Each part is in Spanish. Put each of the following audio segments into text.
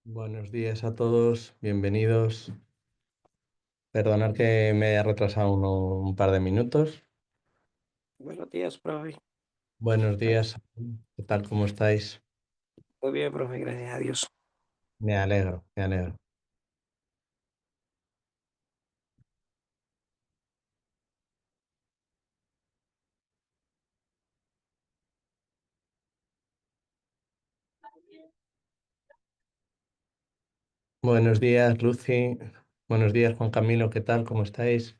Buenos días a todos, bienvenidos. Perdonad que me haya retrasado un par de minutos. Buenos días, profe. Buenos días, ¿qué tal? ¿Cómo estáis? Muy bien, profe, gracias a Dios. Me alegro, me alegro. Buenos días, Lucy. Buenos días, Juan Camilo, ¿qué tal? ¿Cómo estáis?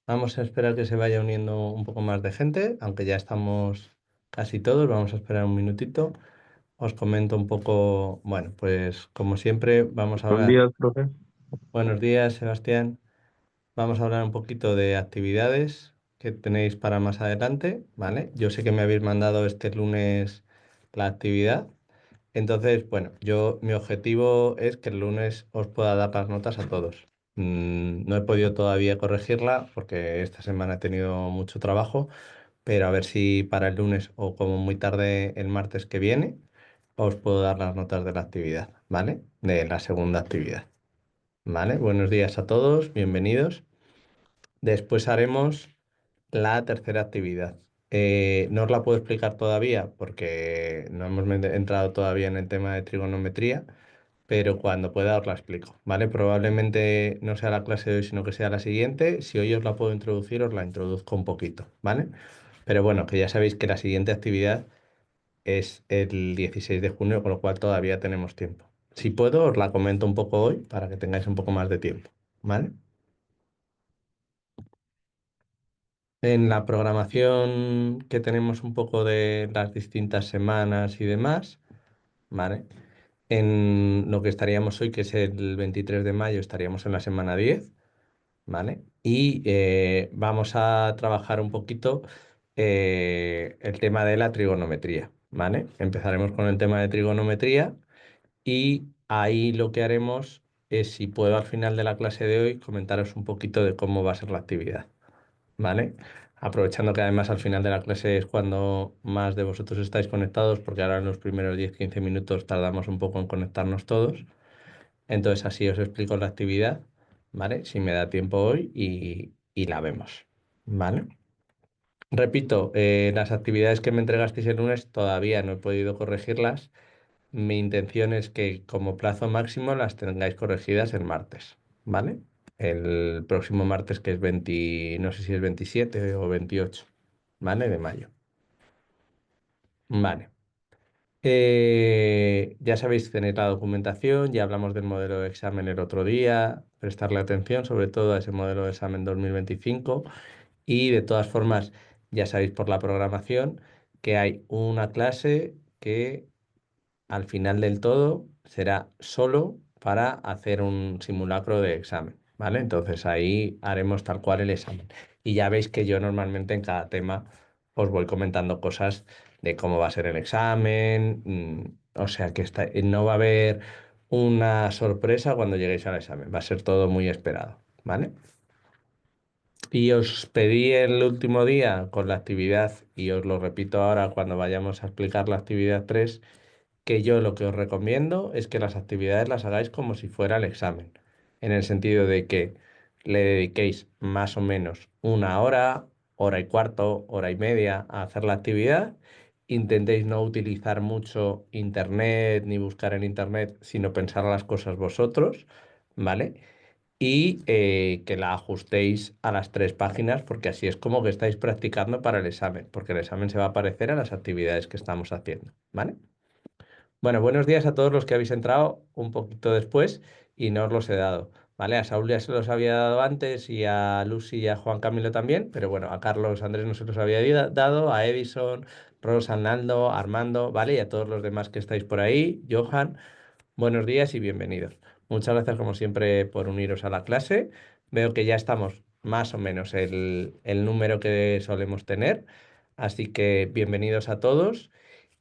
Vamos a esperar que se vaya uniendo un poco más de gente, aunque ya estamos casi todos. Vamos a esperar un minutito. Os comento un poco, bueno, pues como siempre, vamos a Buenos hablar. días, profe. Buenos días, Sebastián. Vamos a hablar un poquito de actividades que tenéis para más adelante, ¿vale? Yo sé que me habéis mandado este lunes la actividad. Entonces, bueno, mi objetivo es que el lunes os pueda dar las notas a todos. No he podido todavía corregirla porque esta semana he tenido mucho trabajo, pero a ver si para el lunes o como muy tarde el martes que viene os puedo dar las notas de la actividad, ¿vale? De la segunda actividad, ¿vale? Buenos días a todos, bienvenidos. Después haremos la tercera actividad. No os la puedo explicar todavía porque no hemos entrado todavía en el tema de trigonometría, pero cuando pueda os la explico, ¿vale? Probablemente no sea la clase de hoy, sino que sea la siguiente. Si hoy os la puedo introducir, os la introduzco un poquito, ¿vale? Pero bueno, que ya sabéis que la siguiente actividad es el 16 de junio, con lo cual todavía tenemos tiempo. Si puedo, os la comento un poco hoy para que tengáis un poco más de tiempo, ¿vale? En la programación que tenemos un poco de las distintas semanas y demás, ¿vale? En lo que estaríamos hoy, que es el 23 de mayo, estaríamos en la semana 10, ¿vale? Y vamos a trabajar un poquito el tema de la trigonometría, ¿vale? Empezaremos con el tema de trigonometría y ahí lo que haremos es, si puedo al final de la clase de hoy, comentaros un poquito de cómo va a ser la actividad. ¿Vale? Aprovechando que además al final de la clase es cuando más de vosotros estáis conectados, porque ahora en los primeros 10-15 minutos tardamos un poco en conectarnos todos. Entonces así os explico la actividad, ¿vale? Si me da tiempo hoy y la vemos, ¿vale? Repito, las actividades que me entregasteis el lunes todavía no he podido corregirlas. Mi intención es que como plazo máximo las tengáis corregidas el martes, ¿vale? El próximo martes, que es 20, no sé si es 27 o 28, ¿vale? De mayo. Vale. Ya sabéis, tenéis la documentación, ya hablamos del modelo de examen el otro día, prestarle atención sobre todo a ese modelo de examen 2025 y de todas formas, ya sabéis por la programación que hay una clase que al final del todo será solo para hacer un simulacro de examen, ¿vale? Entonces ahí haremos tal cual el examen. Y ya veis que yo normalmente en cada tema os voy comentando cosas de cómo va a ser el examen, o sea que no va a haber una sorpresa cuando lleguéis al examen, va a ser todo muy esperado, ¿vale? Y os pedí el último día con la actividad, y os lo repito ahora cuando vayamos a explicar la actividad 3, que yo lo que os recomiendo es que las actividades las hagáis como si fuera el examen, en el sentido de que le dediquéis más o menos una hora, hora y cuarto, hora y media a hacer la actividad. Intentéis no utilizar mucho internet ni buscar en internet, sino pensar las cosas vosotros, ¿vale? Y que la ajustéis a las 3 páginas, porque así es como que estáis practicando para el examen, porque el examen se va a parecer a las actividades que estamos haciendo, ¿vale? Bueno, buenos días a todos los que habéis entrado un poquito después y no os los he dado, ¿vale? A Saúl ya se los había dado antes y a Lucy y a Juan Camilo también, pero bueno, a Carlos Andrés no se los había dado, a Edison, Rosa, Naldo, Armando, ¿vale? Y a todos los demás que estáis por ahí, Johan, buenos días y bienvenidos. Muchas gracias como siempre por uniros a la clase. Veo que ya estamos más o menos el número que solemos tener, así que bienvenidos a todos.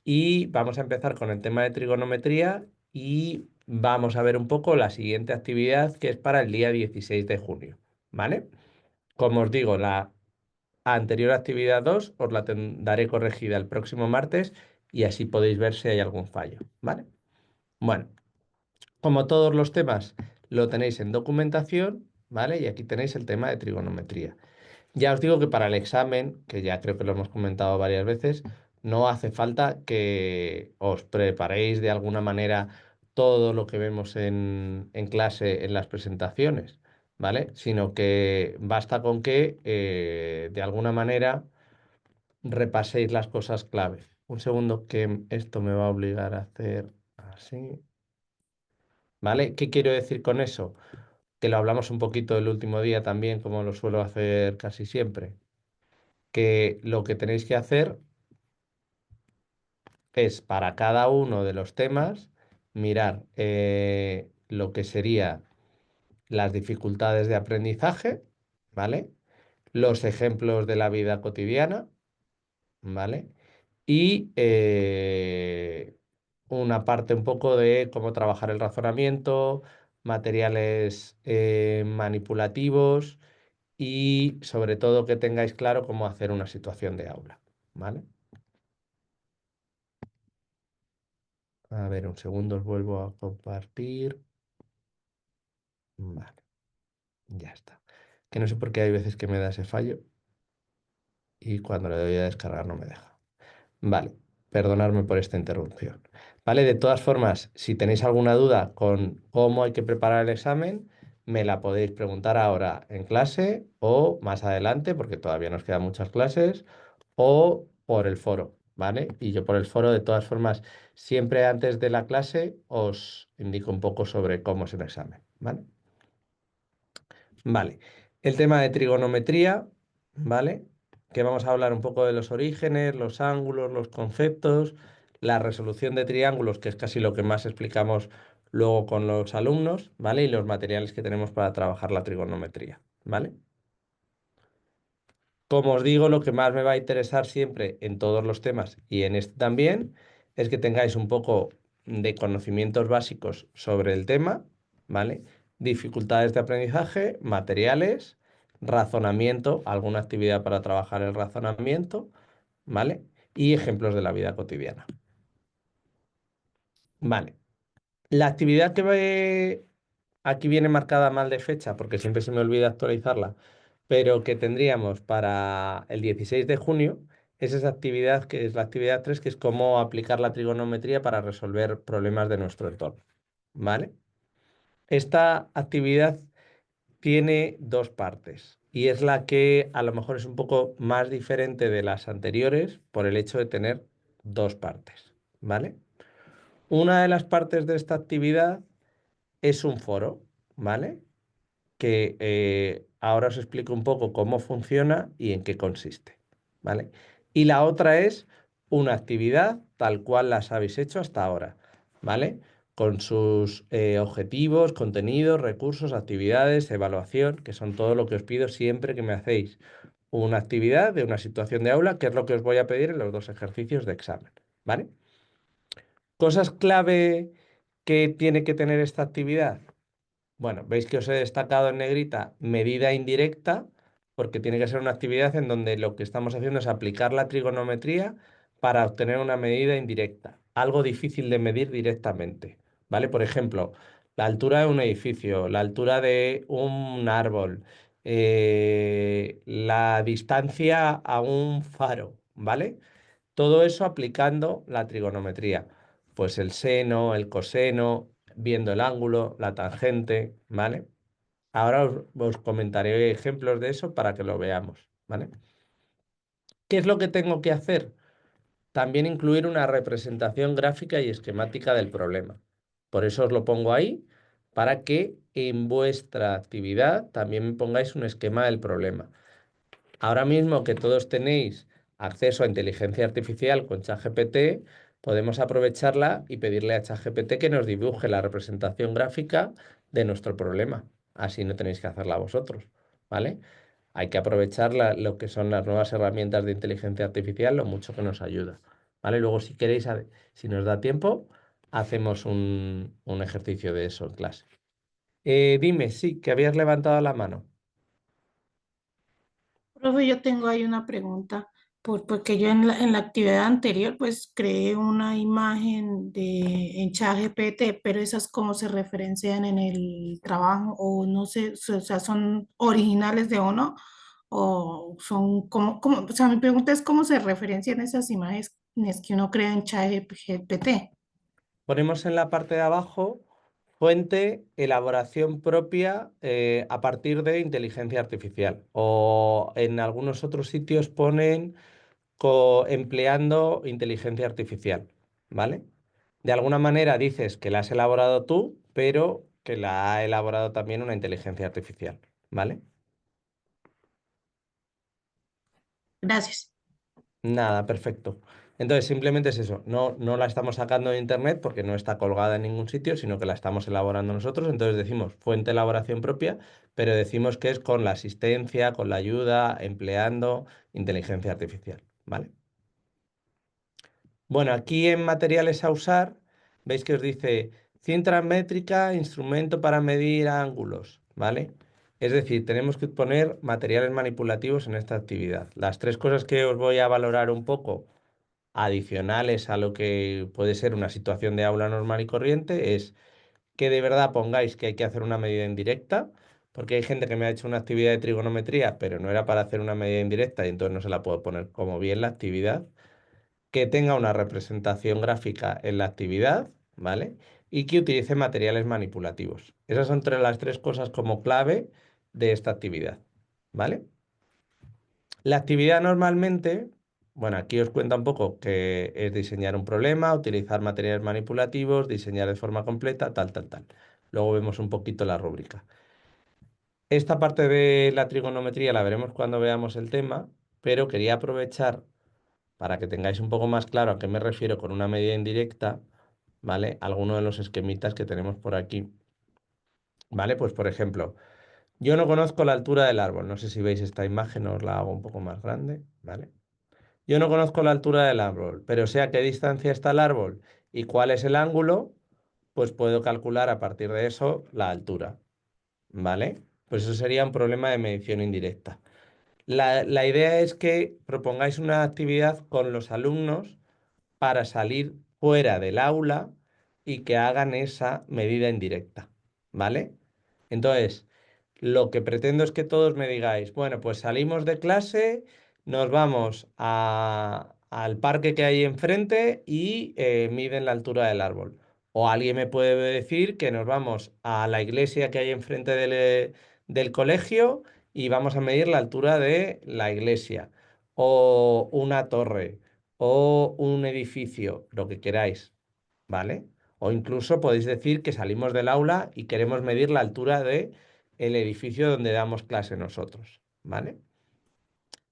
Y vamos a empezar con el tema de trigonometría y vamos a ver un poco la siguiente actividad que es para el día 16 de junio, ¿vale? Como os digo, la anterior actividad 2 os la daré corregida el próximo martes y así podéis ver si hay algún fallo, ¿vale? Bueno, como todos los temas, lo tenéis en documentación, ¿vale? Y aquí tenéis el tema de trigonometría. Ya os digo que para el examen, que ya creo que lo hemos comentado varias veces, no hace falta que os preparéis de alguna manera todo lo que vemos en clase en las presentaciones, ¿vale? Sino que basta con que de alguna manera repaséis las cosas clave. Un segundo que esto me va a obligar a hacer así, ¿vale? ¿Qué quiero decir con eso? Que lo hablamos un poquito el último día también, como lo suelo hacer casi siempre, que lo que tenéis que hacer es para cada uno de los temas mirar lo que sería las dificultades de aprendizaje, ¿vale? Los ejemplos de la vida cotidiana, ¿vale? Y una parte un poco de cómo trabajar el razonamiento, materiales manipulativos y sobre todo que tengáis claro cómo hacer una situación de aula, ¿vale? A ver, un segundo, os vuelvo a compartir. Vale, ya está. Que no sé por qué hay veces que me da ese fallo y cuando le doy a descargar no me deja. Vale, perdonadme por esta interrupción. Vale, de todas formas, si tenéis alguna duda con cómo hay que preparar el examen, me la podéis preguntar ahora en clase o más adelante, porque todavía nos quedan muchas clases, o por el foro, ¿vale? Y yo por el foro, de todas formas, siempre antes de la clase os indico un poco sobre cómo es el examen, ¿vale? Vale, el tema de trigonometría, ¿vale? Que vamos a hablar un poco de los orígenes, los ángulos, los conceptos, la resolución de triángulos, que es casi lo que más explicamos luego con los alumnos, ¿vale? Y los materiales que tenemos para trabajar la trigonometría, ¿vale? Como os digo, lo que más me va a interesar siempre en todos los temas y en este también es que tengáis un poco de conocimientos básicos sobre el tema, ¿vale? Dificultades de aprendizaje, materiales, razonamiento, alguna actividad para trabajar el razonamiento, ¿vale? Y ejemplos de la vida cotidiana. Vale. La actividad aquí viene marcada mal de fecha porque siempre se me olvida actualizarla, pero que tendríamos para el 16 de junio es esa actividad que es la actividad 3 que es cómo aplicar la trigonometría para resolver problemas de nuestro entorno, ¿vale? Esta actividad tiene dos partes y es la que a lo mejor es un poco más diferente de las anteriores por el hecho de tener dos partes, ¿vale? Una de las partes de esta actividad es un foro, ¿vale? Que ahora os explico un poco cómo funciona y en qué consiste, ¿vale? Y la otra es una actividad tal cual las habéis hecho hasta ahora, ¿vale? Con sus objetivos, contenidos, recursos, actividades, evaluación, que son todo lo que os pido siempre que me hacéis una actividad de una situación de aula, que es lo que os voy a pedir en los dos ejercicios de examen, ¿vale? Cosas clave que tiene que tener esta actividad. Bueno, veis que os he destacado en negrita medida indirecta, porque tiene que ser una actividad en donde lo que estamos haciendo es aplicar la trigonometría para obtener una medida indirecta, algo difícil de medir directamente, ¿vale? Por ejemplo, la altura de un edificio, la altura de un árbol, la distancia a un faro, ¿vale? Todo eso aplicando la trigonometría. Pues el seno, el coseno, viendo el ángulo, la tangente, ¿vale? Ahora os comentaré ejemplos de eso para que lo veamos, ¿vale? ¿Qué es lo que tengo que hacer? También incluir una representación gráfica y esquemática del problema. Por eso os lo pongo ahí, para que en vuestra actividad también me pongáis un esquema del problema. Ahora mismo que todos tenéis acceso a inteligencia artificial con ChatGPT, podemos aprovecharla y pedirle a ChatGPT que nos dibuje la representación gráfica de nuestro problema. Así no tenéis que hacerla vosotros, ¿vale? Hay que aprovechar lo que son las nuevas herramientas de inteligencia artificial, lo mucho que nos ayuda, ¿vale? Luego, si queréis, si nos da tiempo, hacemos un ejercicio de eso en clase. Dime, sí, que habías levantado la mano. Profe, yo tengo ahí una pregunta. Porque yo en la actividad anterior pues creé una imagen en ChatGPT, pero esas cómo se referencian en el trabajo o no sé, o sea, son originales de uno o son o sea, mi pregunta es cómo se referencian esas imágenes que uno crea en ChatGPT. Ponemos en la parte de abajo fuente, elaboración propia a partir de inteligencia artificial. O en algunos otros sitios ponen empleando inteligencia artificial, ¿vale? De alguna manera dices que la has elaborado tú, pero que la ha elaborado también una inteligencia artificial, ¿vale? Gracias. Nada, perfecto. Entonces, simplemente es eso. No la estamos sacando de internet porque no está colgada en ningún sitio, sino que la estamos elaborando nosotros. Entonces decimos fuente de elaboración propia, pero decimos que es con la asistencia, con la ayuda, empleando inteligencia artificial, ¿vale? Bueno, aquí en materiales a usar, veis que os dice cinta métrica, instrumento para medir ángulos, ¿vale? Es decir, tenemos que poner materiales manipulativos en esta actividad. Las tres cosas que os voy a valorar un poco adicionales a lo que puede ser una situación de aula normal y corriente es que de verdad pongáis que hay que hacer una medida indirecta, porque hay gente que me ha hecho una actividad de trigonometría, pero no era para hacer una medida indirecta y entonces no se la puedo poner como bien la actividad, que tenga una representación gráfica en la actividad, ¿vale? Y que utilice materiales manipulativos. Esas son las tres cosas como clave de esta actividad, ¿vale? La actividad normalmente, bueno, aquí os cuenta un poco que es diseñar un problema, utilizar materiales manipulativos, diseñar de forma completa, tal, tal, tal. Luego vemos un poquito la rúbrica. Esta parte de la trigonometría la veremos cuando veamos el tema, pero quería aprovechar para que tengáis un poco más claro a qué me refiero con una medida indirecta, ¿vale? Algunos de los esquemitas que tenemos por aquí, ¿vale? Pues por ejemplo, yo no conozco la altura del árbol, no sé si veis esta imagen, os la hago un poco más grande, ¿vale? Yo no conozco la altura del árbol, pero sé a qué distancia está el árbol y cuál es el ángulo, pues puedo calcular a partir de eso la altura, ¿vale? Pues eso sería un problema de medición indirecta. La idea es que propongáis una actividad con los alumnos para salir fuera del aula y que hagan esa medida indirecta, ¿vale? Entonces, lo que pretendo es que todos me digáis, bueno, pues salimos de clase, nos vamos al parque que hay enfrente y miden la altura del árbol. O alguien me puede decir que nos vamos a la iglesia que hay enfrente del colegio y vamos a medir la altura de la iglesia. O una torre o un edificio, lo que queráis, ¿vale? O incluso podéis decir que salimos del aula y queremos medir la altura de el edificio donde damos clase nosotros, ¿vale?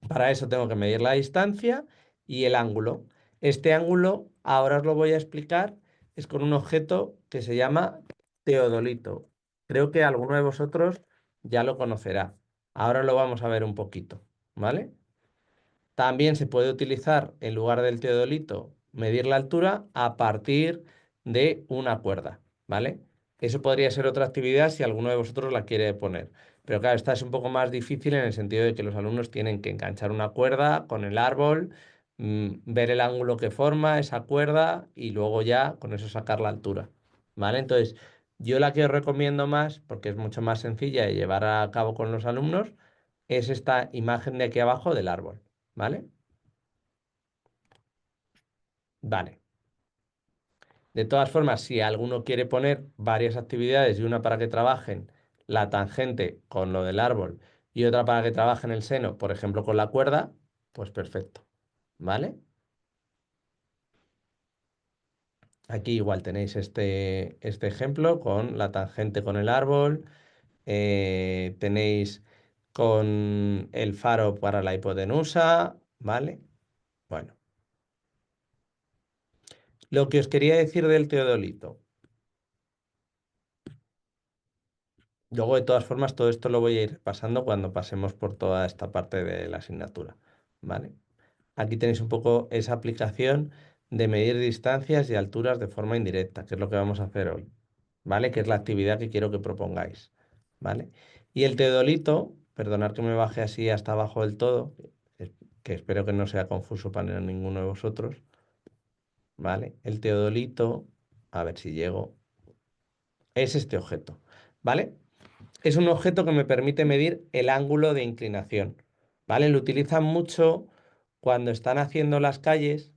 Para eso tengo que medir la distancia y el ángulo. Este ángulo, ahora os lo voy a explicar, es con un objeto que se llama teodolito. Creo que alguno de vosotros ya lo conocerá. Ahora lo vamos a ver un poquito, ¿vale? También se puede utilizar, en lugar del teodolito, medir la altura a partir de una cuerda, ¿vale? Eso podría ser otra actividad si alguno de vosotros la quiere poner. Pero claro, esta es un poco más difícil en el sentido de que los alumnos tienen que enganchar una cuerda con el árbol, ver el ángulo que forma esa cuerda y luego ya con eso sacar la altura, ¿vale? Entonces, yo la que os recomiendo más, porque es mucho más sencilla de llevar a cabo con los alumnos, es esta imagen de aquí abajo del árbol. ¿Vale? Vale. De todas formas, si alguno quiere poner varias actividades y una para que trabajen la tangente con lo del árbol y otra para que trabajen el seno, por ejemplo, con la cuerda, pues perfecto. ¿Vale? Aquí igual tenéis este ejemplo con la tangente con el árbol. Tenéis con el faro para la hipotenusa. ¿Vale? Bueno, lo que os quería decir del teodolito. Luego, de todas formas, todo esto lo voy a ir pasando cuando pasemos por toda esta parte de la asignatura, ¿vale? Aquí tenéis un poco esa aplicación de medir distancias y alturas de forma indirecta, que es lo que vamos a hacer hoy, ¿vale? Que es la actividad que quiero que propongáis, ¿vale? Y el teodolito, perdonad que me baje así hasta abajo del todo, que espero que no sea confuso para ninguno de vosotros, ¿vale? El teodolito, a ver si llego, es este objeto, ¿vale? Es un objeto que me permite medir el ángulo de inclinación, ¿vale? Lo utilizan mucho cuando están haciendo las calles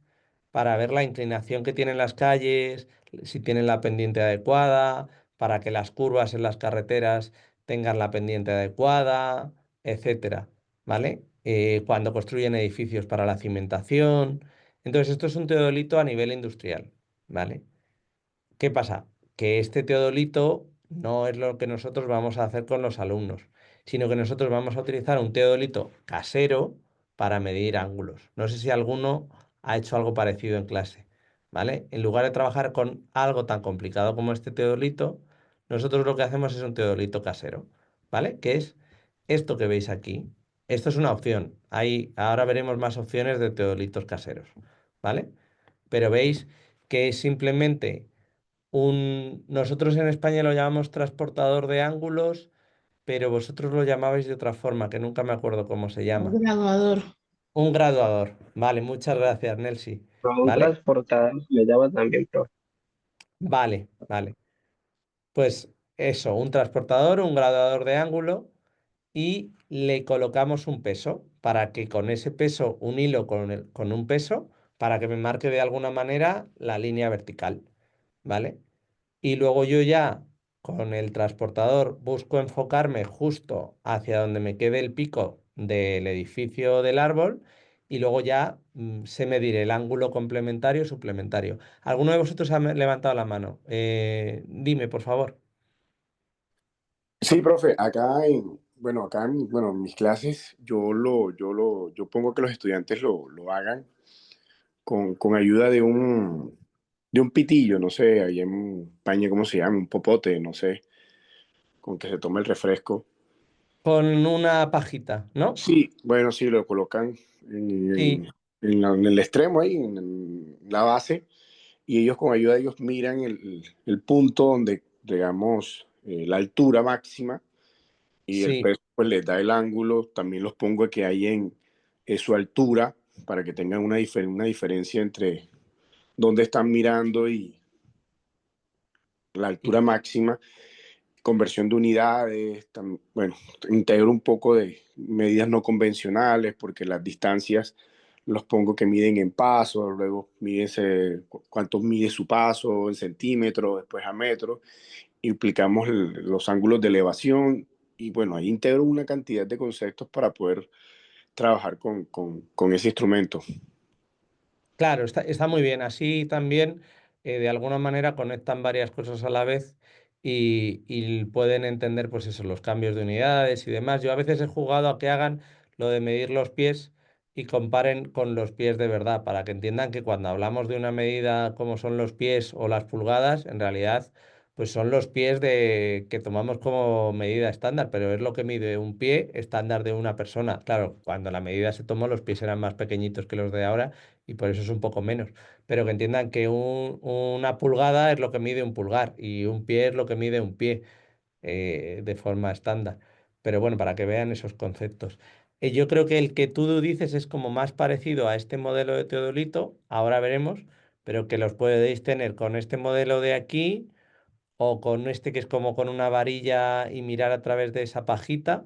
para ver la inclinación que tienen las calles, si tienen la pendiente adecuada, para que las curvas en las carreteras tengan la pendiente adecuada, etcétera, ¿vale? Cuando construyen edificios para la cimentación. Entonces, esto es un teodolito a nivel industrial, ¿vale? ¿Qué pasa? Que este teodolito no es lo que nosotros vamos a hacer con los alumnos, sino que nosotros vamos a utilizar un teodolito casero para medir ángulos. No sé si alguno ha hecho algo parecido en clase, ¿vale? En lugar de trabajar con algo tan complicado como este teodolito, nosotros lo que hacemos es un teodolito casero, ¿vale? Que es esto que veis aquí. Esto es una opción. Ahora veremos más opciones de teodolitos caseros, ¿vale? Pero veis que es simplemente nosotros en España lo llamamos transportador de ángulos, pero vosotros lo llamabais de otra forma, que nunca me acuerdo cómo se llama. Graduador. Un graduador. Vale, muchas gracias, Nelsi. Pero un ¿Vale? transportador me llama también, profe. Vale, vale. Pues eso, un transportador, un graduador de ángulo y le colocamos un peso para que con ese peso, un hilo con un peso, para que me marque de alguna manera la línea vertical. ¿Vale? Y luego yo ya con el transportador busco enfocarme justo hacia donde me quede el pico del edificio del árbol y luego ya sé medir el ángulo complementario o suplementario. ¿Alguno de vosotros ha levantado la mano? Dime, por favor. Sí, profe, bueno, en mis clases yo pongo que los estudiantes lo hagan con ayuda de un pitillo, no sé, ahí en España, ¿cómo se llama? Un popote, no sé, con que se tome el refresco. Con una pajita, ¿no? Sí, bueno, sí, lo colocan Sí, en el extremo ahí, en la base, y ellos con ayuda de ellos miran el punto donde, digamos, la altura máxima y el sí. peso pues les da el ángulo. También los pongo que hay en su altura para que tengan una diferencia entre dónde están mirando y la Y, altura máxima. Conversión de unidades, bueno, integro un poco de medidas no convencionales porque las distancias los pongo que miden en pasos, luego mídense cuánto mide su paso en centímetros, después a metros, implicamos los ángulos de elevación y bueno, ahí integro una cantidad de conceptos para poder trabajar con ese instrumento. Claro, está muy bien. Así también, de alguna manera, conectan varias cosas a la vez y pueden entender, pues eso, los cambios de unidades y demás. Yo a veces he jugado a que hagan lo de medir los pies y comparen con los pies de verdad, para que entiendan que cuando hablamos de una medida como son los pies o las pulgadas, en realidad, pues son los pies que tomamos como medida estándar, pero es lo que mide un pie estándar de una persona. Claro, cuando la medida se tomó, los pies eran más pequeñitos que los de ahora y por eso es un poco menos. Pero que entiendan que una pulgada es lo que mide un pulgar y un pie es lo que mide un pie de forma estándar. Pero bueno, para que vean esos conceptos. Yo creo que el que tú dices es como más parecido a este modelo de teodolito, ahora veremos, pero que los podéis tener con este modelo de aquí o con este que es como con una varilla y mirar a través de esa pajita,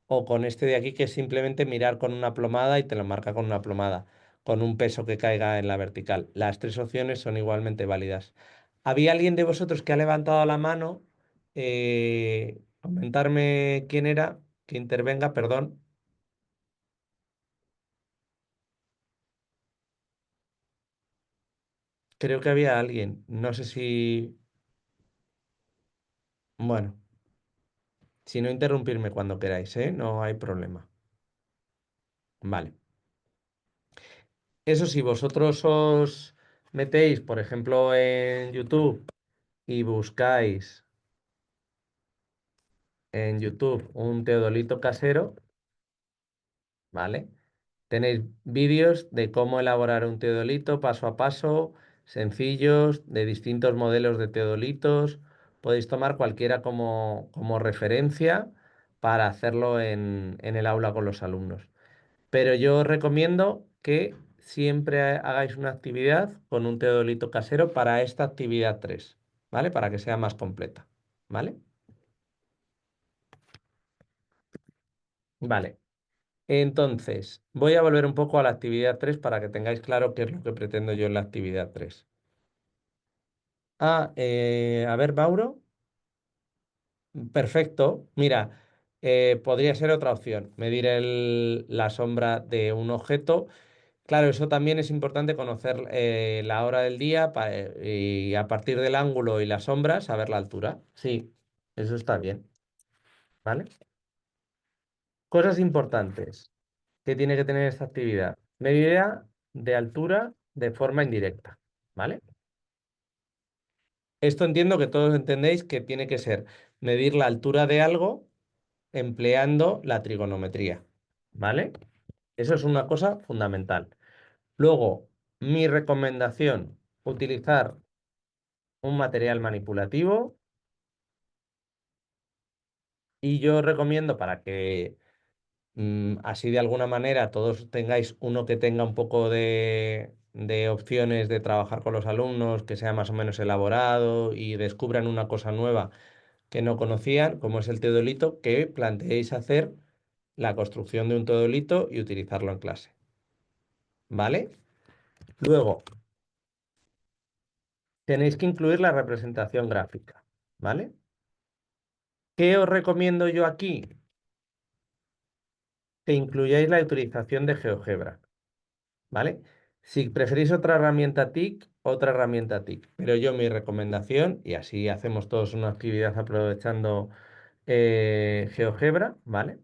o con este de aquí que es simplemente mirar con una plomada y te lo marca con una plomada, con un peso que caiga en la vertical. Las tres opciones son igualmente válidas. ¿Había alguien de vosotros que ha levantado la mano? Comentarme quién era, que intervenga, perdón. Creo que había alguien. No sé si... Bueno, si no interrumpirme cuando queráis, ¿eh? No hay problema. Vale. Eso sí, vosotros os metéis, por ejemplo, en YouTube y buscáis en YouTube un teodolito casero, ¿vale? Tenéis vídeos de cómo elaborar un teodolito paso a paso, sencillos, de distintos modelos de teodolitos. Podéis tomar cualquiera como referencia para hacerlo en el aula con los alumnos. Pero yo os recomiendo que siempre hagáis una actividad con un teodolito casero para esta actividad 3, ¿vale? Para que sea más completa, ¿vale? Vale. Entonces, voy a volver un poco a la actividad 3 para que tengáis claro qué es lo que pretendo yo en la actividad 3. A ver, Mauro. Perfecto. Mira, podría ser otra opción, medir la sombra de un objeto. Claro, eso también es importante conocer la hora del día y a partir del ángulo y la sombra saber la altura. Sí, eso está bien, ¿vale? Cosas importantes que tiene que tener esta actividad. Medida de altura de forma indirecta, ¿vale? Esto entiendo que todos entendéis que tiene que ser medir la altura de algo empleando la trigonometría, ¿vale? Eso es una cosa fundamental. Luego, mi recomendación, utilizar un material manipulativo y yo recomiendo para que así de alguna manera todos tengáis uno que tenga un poco de opciones de trabajar con los alumnos, que sea más o menos elaborado y descubran una cosa nueva que no conocían, como es el teodolito, que planteéis hacer la construcción de un teodolito y utilizarlo en clase. ¿Vale? Luego, tenéis que incluir la representación gráfica. ¿Vale? ¿Qué os recomiendo yo aquí? Que incluyáis la utilización de GeoGebra. ¿Vale? Si preferís otra herramienta TIC, otra herramienta TIC. Pero yo mi recomendación, y así hacemos todos una actividad aprovechando GeoGebra, ¿vale?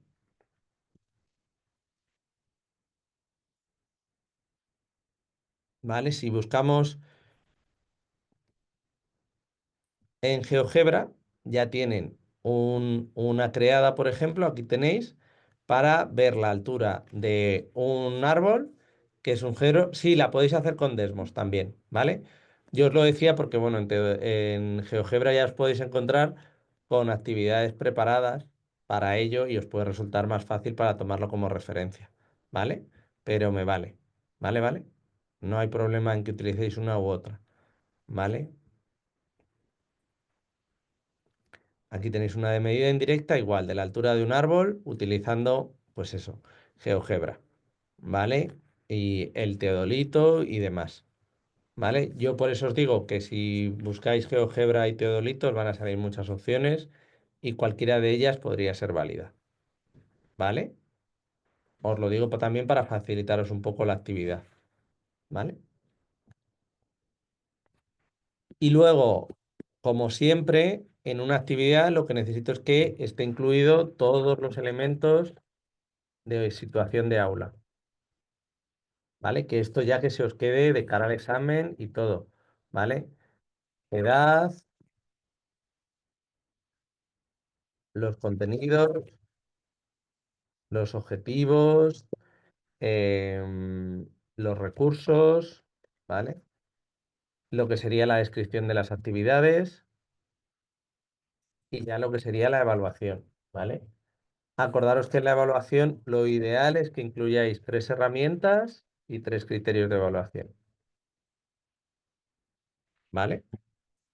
¿Vale? Si buscamos en GeoGebra, ya tienen una creada, por ejemplo, aquí tenéis, para ver la altura de un árbol, que es un gero. Sí, la podéis hacer con Desmos también, ¿vale? Yo os lo decía porque, bueno, en GeoGebra ya os podéis encontrar con actividades preparadas para ello y os puede resultar más fácil para tomarlo como referencia, ¿vale? Pero me vale, ¿vale? ¿Vale? No hay problema en que utilicéis una u otra, ¿vale? Aquí tenéis una de medida indirecta igual, de la altura de un árbol, utilizando, pues eso, GeoGebra, ¿vale? Y el teodolito y demás, ¿vale? Yo por eso os digo que si buscáis GeoGebra y teodolito os van a salir muchas opciones y cualquiera de ellas podría ser válida, ¿vale? Os lo digo también para facilitaros un poco la actividad, ¿vale? Y luego, como siempre, en una actividad lo que necesito es que esté incluido todos los elementos de situación de aula, ¿vale? Que esto ya que se os quede de cara al examen y todo, ¿vale? Edad, los contenidos, los objetivos, los recursos, ¿vale? Lo que sería la descripción de las actividades y ya lo que sería la evaluación, ¿vale? Acordaros que en la evaluación lo ideal es que incluyáis 3 herramientas y 3 criterios de evaluación, ¿vale?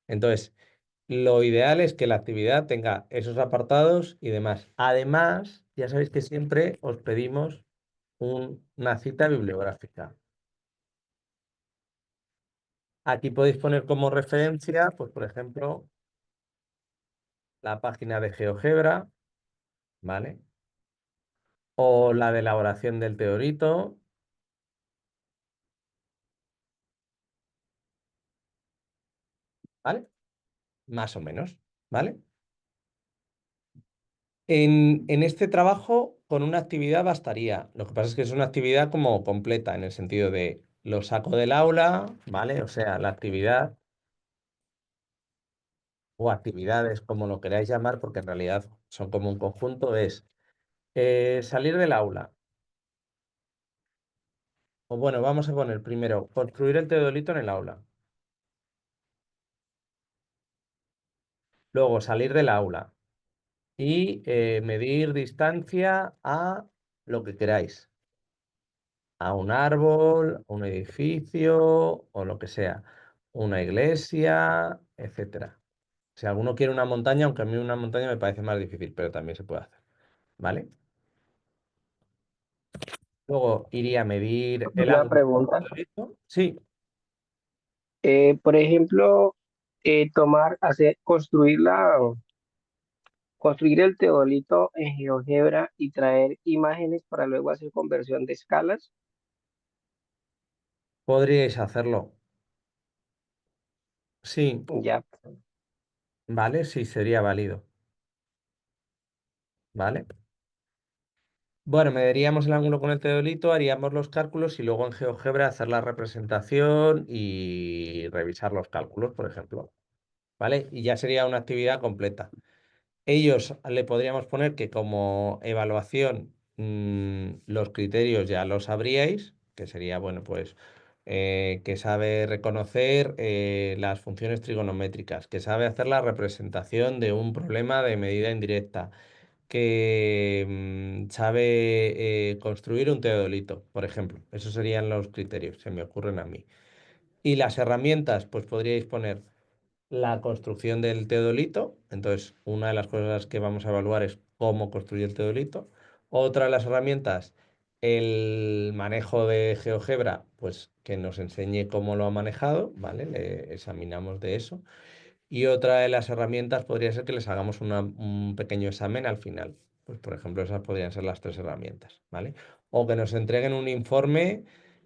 Entonces, lo ideal es que la actividad tenga esos apartados y demás. Además, ya sabéis que siempre os pedimos una cita bibliográfica. Aquí podéis poner como referencia, pues por ejemplo, la página de GeoGebra, ¿vale? O la de elaboración del teorito, ¿vale? Más o menos, ¿vale? En este trabajo, con una actividad bastaría. Lo que pasa es que es una actividad como completa, en el sentido de lo saco del aula, ¿vale? O sea, la actividad o actividades, como lo queráis llamar, porque en realidad son como un conjunto, es salir del aula. O bueno, vamos a poner primero, construir el teodolito en el aula. Luego, salir del aula y medir distancia a lo que queráis. a un árbol, a un edificio o lo que sea, una iglesia, etcétera. Si alguno quiere una montaña, aunque a mí una montaña me parece más difícil, pero también se puede hacer, ¿vale? Luego iría a medir el Una ángulo. pregunta. Sí, Por ejemplo, construir el teodolito en GeoGebra y traer imágenes para luego hacer conversión de escalas. podríais hacerlo. Sí, Ya, ¿vale? Sí, sería válido, ¿vale? Bueno, mediríamos el ángulo con el teodolito, haríamos los cálculos y luego en GeoGebra hacer la representación y revisar los cálculos, por ejemplo, ¿vale? Y ya sería una actividad completa. Ellos le podríamos poner que como evaluación los criterios ya los sabríais, que sería, bueno, pues que sabe reconocer las funciones trigonométricas, que sabe hacer la representación de un problema de medida indirecta, que sabe construir un teodolito, por ejemplo. Esos serían los criterios, se me ocurren a mí. Y las herramientas, pues podríais poner la construcción del teodolito. Entonces, una de las cosas que vamos a evaluar es cómo construir el teodolito. Otra de las herramientas, el manejo de GeoGebra, pues que nos enseñe cómo lo ha manejado, ¿vale? Le examinamos de eso. Y otra de las herramientas podría ser que les hagamos un pequeño examen al final. Pues, por ejemplo, esas podrían ser las tres herramientas, ¿vale? O que nos entreguen un informe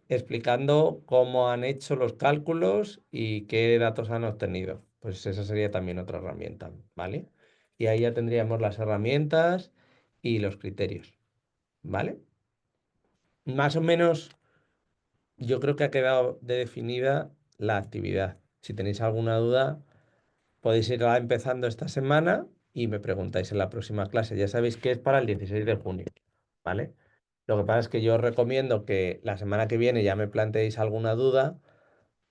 explicando cómo han hecho los cálculos y qué datos han obtenido. Pues esa sería también otra herramienta, ¿vale? Y ahí ya tendríamos las herramientas y los criterios, ¿vale? Más o menos, yo creo que ha quedado definida la actividad. Si tenéis alguna duda, podéis ir empezando esta semana y me preguntáis en la próxima clase. Ya sabéis que es para el 16 de junio, ¿vale? Lo que pasa es que yo os recomiendo que la semana que viene ya me planteéis alguna duda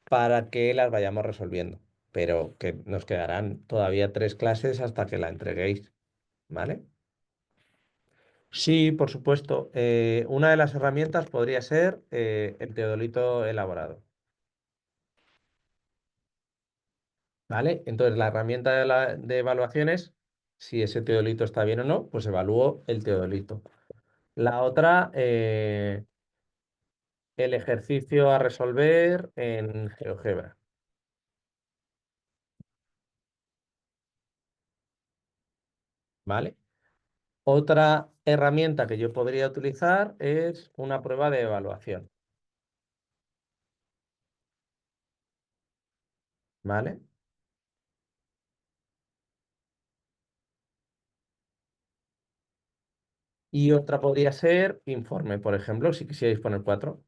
para que las vayamos resolviendo, pero que nos quedarán todavía 3 clases hasta que la entreguéis, ¿vale? Sí, por supuesto. Una de las herramientas podría ser el teodolito elaborado, ¿vale? Entonces, la herramienta de evaluación es si ese teodolito está bien o no, pues evalúo el teodolito. La otra, el ejercicio a resolver en GeoGebra, ¿vale? Otra herramienta que yo podría utilizar es una prueba de evaluación, ¿vale? Y otra podría ser informe, por ejemplo, si quisierais poner 4,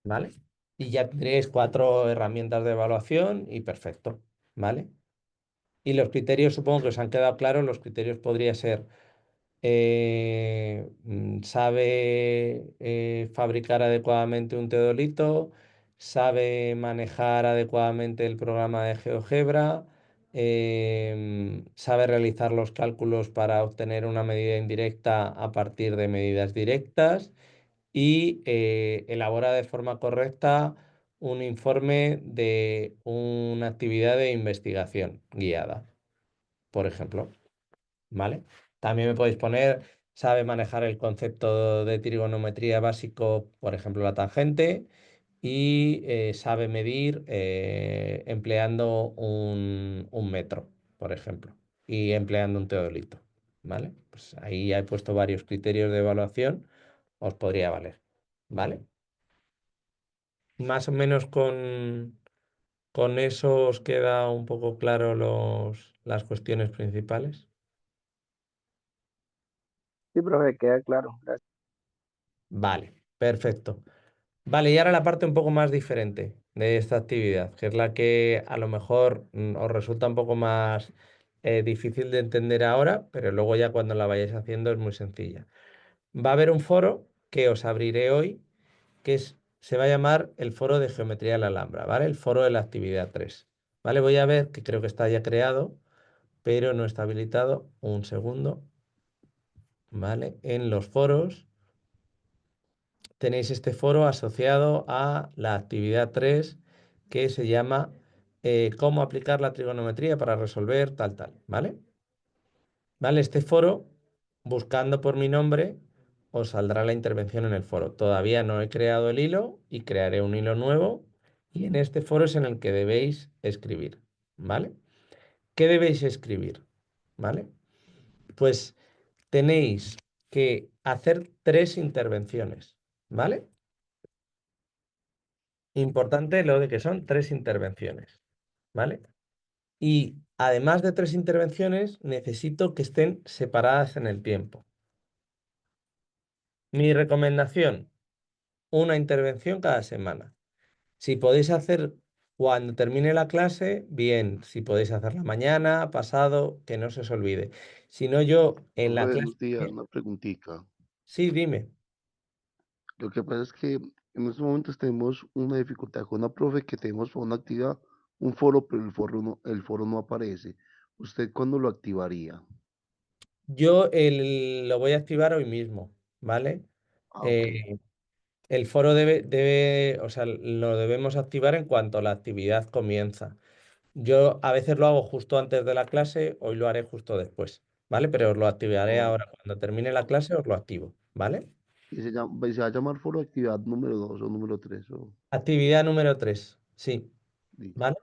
¿vale? Y ya tendréis 4 herramientas de evaluación y perfecto, ¿vale? Y los criterios supongo que os han quedado claros. Los criterios podría ser sabe fabricar adecuadamente un teodolito, sabe manejar adecuadamente el programa de GeoGebra, sabe realizar los cálculos para obtener una medida indirecta a partir de medidas directas y elabora de forma correcta un informe de una actividad de investigación guiada, por ejemplo. ¿Vale? También me podéis poner, sabe manejar el concepto de trigonometría básico, por ejemplo, la tangente, y sabe medir empleando un metro, por ejemplo, y empleando un teodolito, ¿vale? Pues ahí ya he puesto varios criterios de evaluación, os podría valer, ¿vale? Más o menos con eso os queda un poco claro las cuestiones principales. sí, profe, queda claro. Gracias. Vale, perfecto. Vale, y ahora la parte un poco más diferente de esta actividad, que es la que a lo mejor os resulta un poco más difícil de entender ahora, pero luego ya cuando la vayáis haciendo es muy sencilla. Va a haber un foro que os abriré hoy, se va a llamar el foro de geometría de la Alhambra, ¿vale? El foro de la actividad 3. ¿Vale? Voy a ver, que creo que está ya creado, pero no está habilitado. Un segundo, ¿vale? En los foros tenéis este foro asociado a la actividad 3 que se llama cómo aplicar la trigonometría para resolver tal, ¿vale? ¿Vale? Este foro, buscando por mi nombre, os saldrá la intervención en el foro. Todavía no he creado el hilo y crearé un hilo nuevo y en este foro es en el que debéis escribir, ¿vale? ¿Qué debéis escribir? ¿Vale? Pues tenéis que hacer 3 intervenciones, ¿vale? Importante lo de que son 3 intervenciones, ¿vale? Y además de 3 intervenciones, necesito que estén separadas en el tiempo. Mi recomendación, una intervención cada semana. Si podéis hacer cuando termine la clase, bien. Si podéis hacerla mañana, pasado, que no se os olvide. Si no, yo en la Profe, clase... buenos días, una preguntita. Sí, dime. Lo que pasa es que en estos momentos tenemos una dificultad con una profe que tenemos para una actividad, un foro, pero el foro no aparece. ¿Usted cuándo lo activaría? Yo lo voy a activar hoy mismo, ¿vale? Ah, ok. Eh, el foro o sea, lo debemos activar en cuanto la actividad comienza. Yo a veces lo hago justo antes de la clase, hoy lo haré justo después, ¿vale? Pero os lo activaré Oh, ahora. Cuando termine la clase os lo activo, ¿vale? y se va a llamar foro de actividad número 2 o número 3. Actividad número 3, sí, Listo. ¿vale?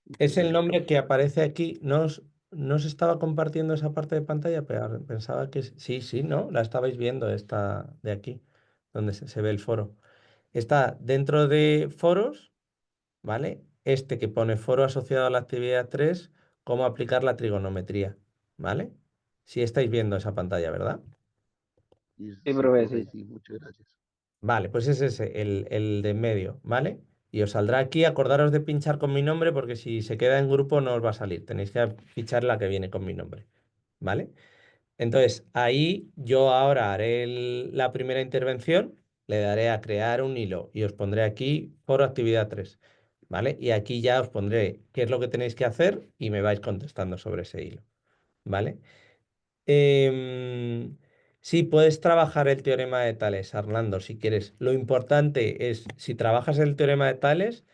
Muchas Es el gracias. nombre que aparece aquí. No os estaba compartiendo esa parte de pantalla, pero pensaba que sí, sí, ¿no? La estabais viendo, esta de aquí, donde se ve el foro. Está dentro de foros, ¿vale? Este que pone foro asociado a la actividad 3, cómo aplicar la trigonometría, ¿vale? Si estáis viendo esa pantalla, ¿verdad? Y Sí, sí, profe, profe, sí. sí, muchas gracias. Vale, pues es ese, el de en medio, ¿vale? Y os saldrá aquí, acordaros de pinchar con mi nombre porque si se queda en grupo no os va a salir. Tenéis que fichar la que viene con mi nombre, ¿vale? Entonces, ahí yo ahora haré la primera intervención, le daré a crear un hilo y os pondré aquí foro actividad 3, ¿vale? Y aquí ya os pondré qué es lo que tenéis que hacer y me vais contestando sobre ese hilo, ¿vale? Em, sí, puedes trabajar el teorema de Tales, Arnaldo, si quieres. Lo importante es, si trabajas el teorema de Tales,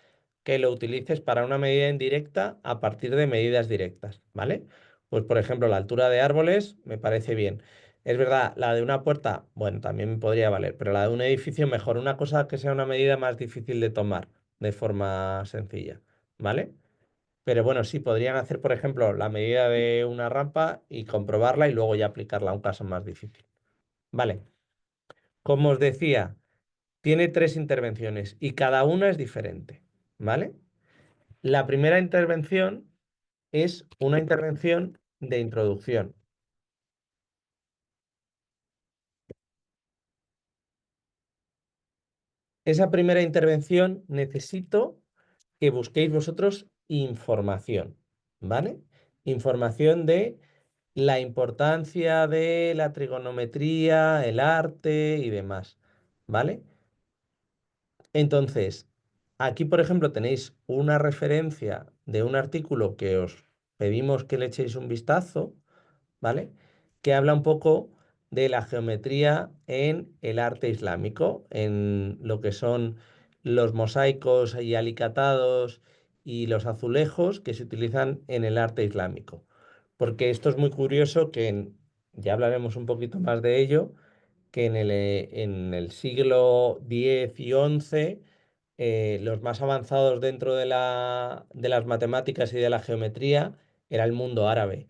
que lo utilices para una medida indirecta a partir de medidas directas, ¿vale? Pues, por ejemplo, la altura de árboles me parece bien. Es verdad, la de una puerta, bueno, también me podría valer, pero la de un edificio mejor. Una cosa que sea una medida más difícil de tomar de forma sencilla, ¿vale? Pero bueno, sí, podrían hacer, por ejemplo, la medida de una rampa y comprobarla y luego ya aplicarla a un caso más difícil. Vale, como os decía, tiene 3 intervenciones y cada una es diferente, ¿vale? La primera intervención es una intervención de introducción. Esa primera intervención necesito que busquéis vosotros información, ¿vale? Información de la importancia de la trigonometría, el arte y demás, ¿vale? Entonces, aquí, por ejemplo, tenéis una referencia de un artículo que os pedimos que le echéis un vistazo, ¿vale? Que habla un poco de la geometría en el arte islámico, en lo que son los mosaicos y alicatados y los azulejos que se utilizan en el arte islámico. Porque esto es muy curioso ya hablaremos un poquito más de ello, que en el siglo X y XI los más avanzados dentro de las matemáticas y de la geometría era el mundo árabe.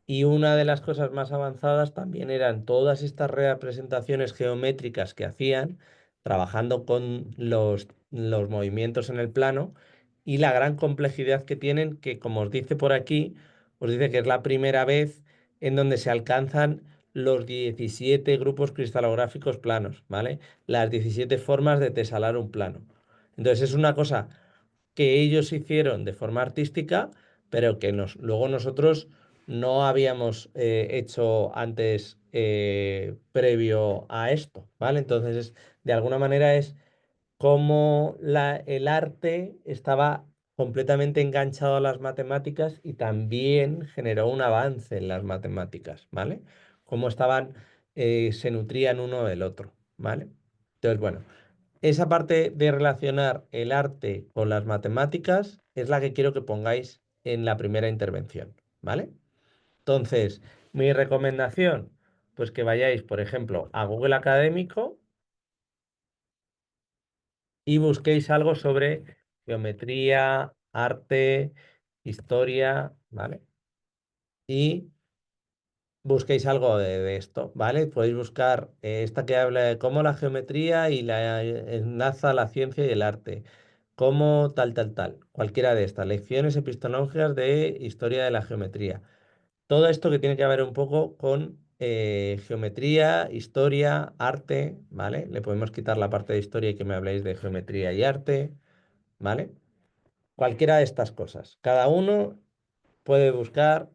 Y una de las cosas más avanzadas también eran todas estas representaciones geométricas que hacían, trabajando con los movimientos en el plano y la gran complejidad que tienen, que como os dice por aquí, os dice que es la primera vez en donde se alcanzan los 17 grupos cristalográficos planos, ¿vale? Las 17 formas de tesalar un plano. Entonces es una cosa que ellos hicieron de forma artística, pero que luego nosotros no habíamos hecho antes previo a esto, ¿vale? Entonces, de alguna manera es como el arte estaba completamente enganchado a las matemáticas y también generó un avance en las matemáticas, ¿vale? Cómo estaban, se nutrían uno del otro, ¿vale? Entonces, bueno, esa parte de relacionar el arte con las matemáticas es la que quiero que pongáis en la primera intervención, ¿vale? Entonces, mi recomendación, pues que vayáis, por ejemplo, a Google Académico y busquéis algo sobre geometría, arte, historia, ¿vale? Y busquéis algo de esto, ¿vale? Podéis buscar esta que habla de cómo la geometría y la enlaza la ciencia y el arte, cómo tal, tal, tal, cualquiera de estas, lecciones epistemológicas de historia de la geometría. Todo esto que tiene que ver un poco con geometría, historia, arte, ¿vale? Le podemos quitar la parte de historia y que me habléis de geometría y arte, ¿vale? Cualquiera de estas cosas. Cada uno puede buscar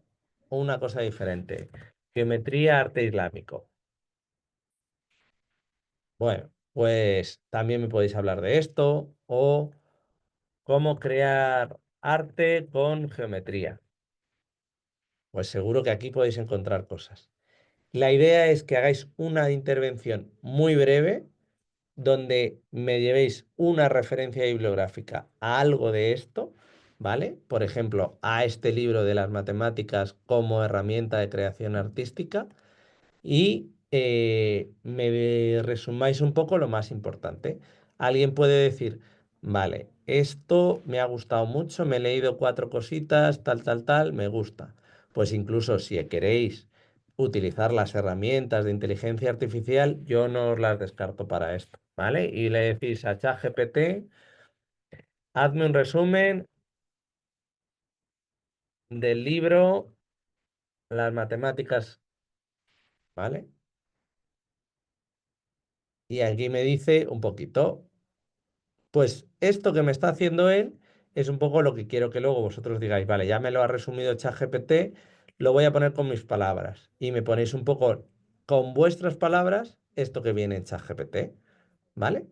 una cosa diferente. Geometría, arte islámico. Bueno, pues también me podéis hablar de esto o cómo crear arte con geometría. Pues seguro que aquí podéis encontrar cosas. La idea es que hagáis una intervención muy breve donde me llevéis una referencia bibliográfica a algo de esto, ¿vale? Por ejemplo, a este libro de las matemáticas como herramienta de creación artística y me resumáis un poco lo más importante. Alguien puede decir, vale, esto me ha gustado mucho, me he leído 4 cositas, tal, tal, tal, me gusta. Pues incluso si queréis utilizar las herramientas de inteligencia artificial, yo no os las descarto para esto, ¿vale? Y le decís a ChatGPT, hazme un resumen del libro Las matemáticas, ¿vale? Y aquí me dice un poquito. Pues esto que me está haciendo él es un poco lo que quiero que luego vosotros digáis, vale, ya me lo ha resumido ChatGPT, lo voy a poner con mis palabras. Y me ponéis un poco con vuestras palabras esto que viene en ChatGPT, ¿vale?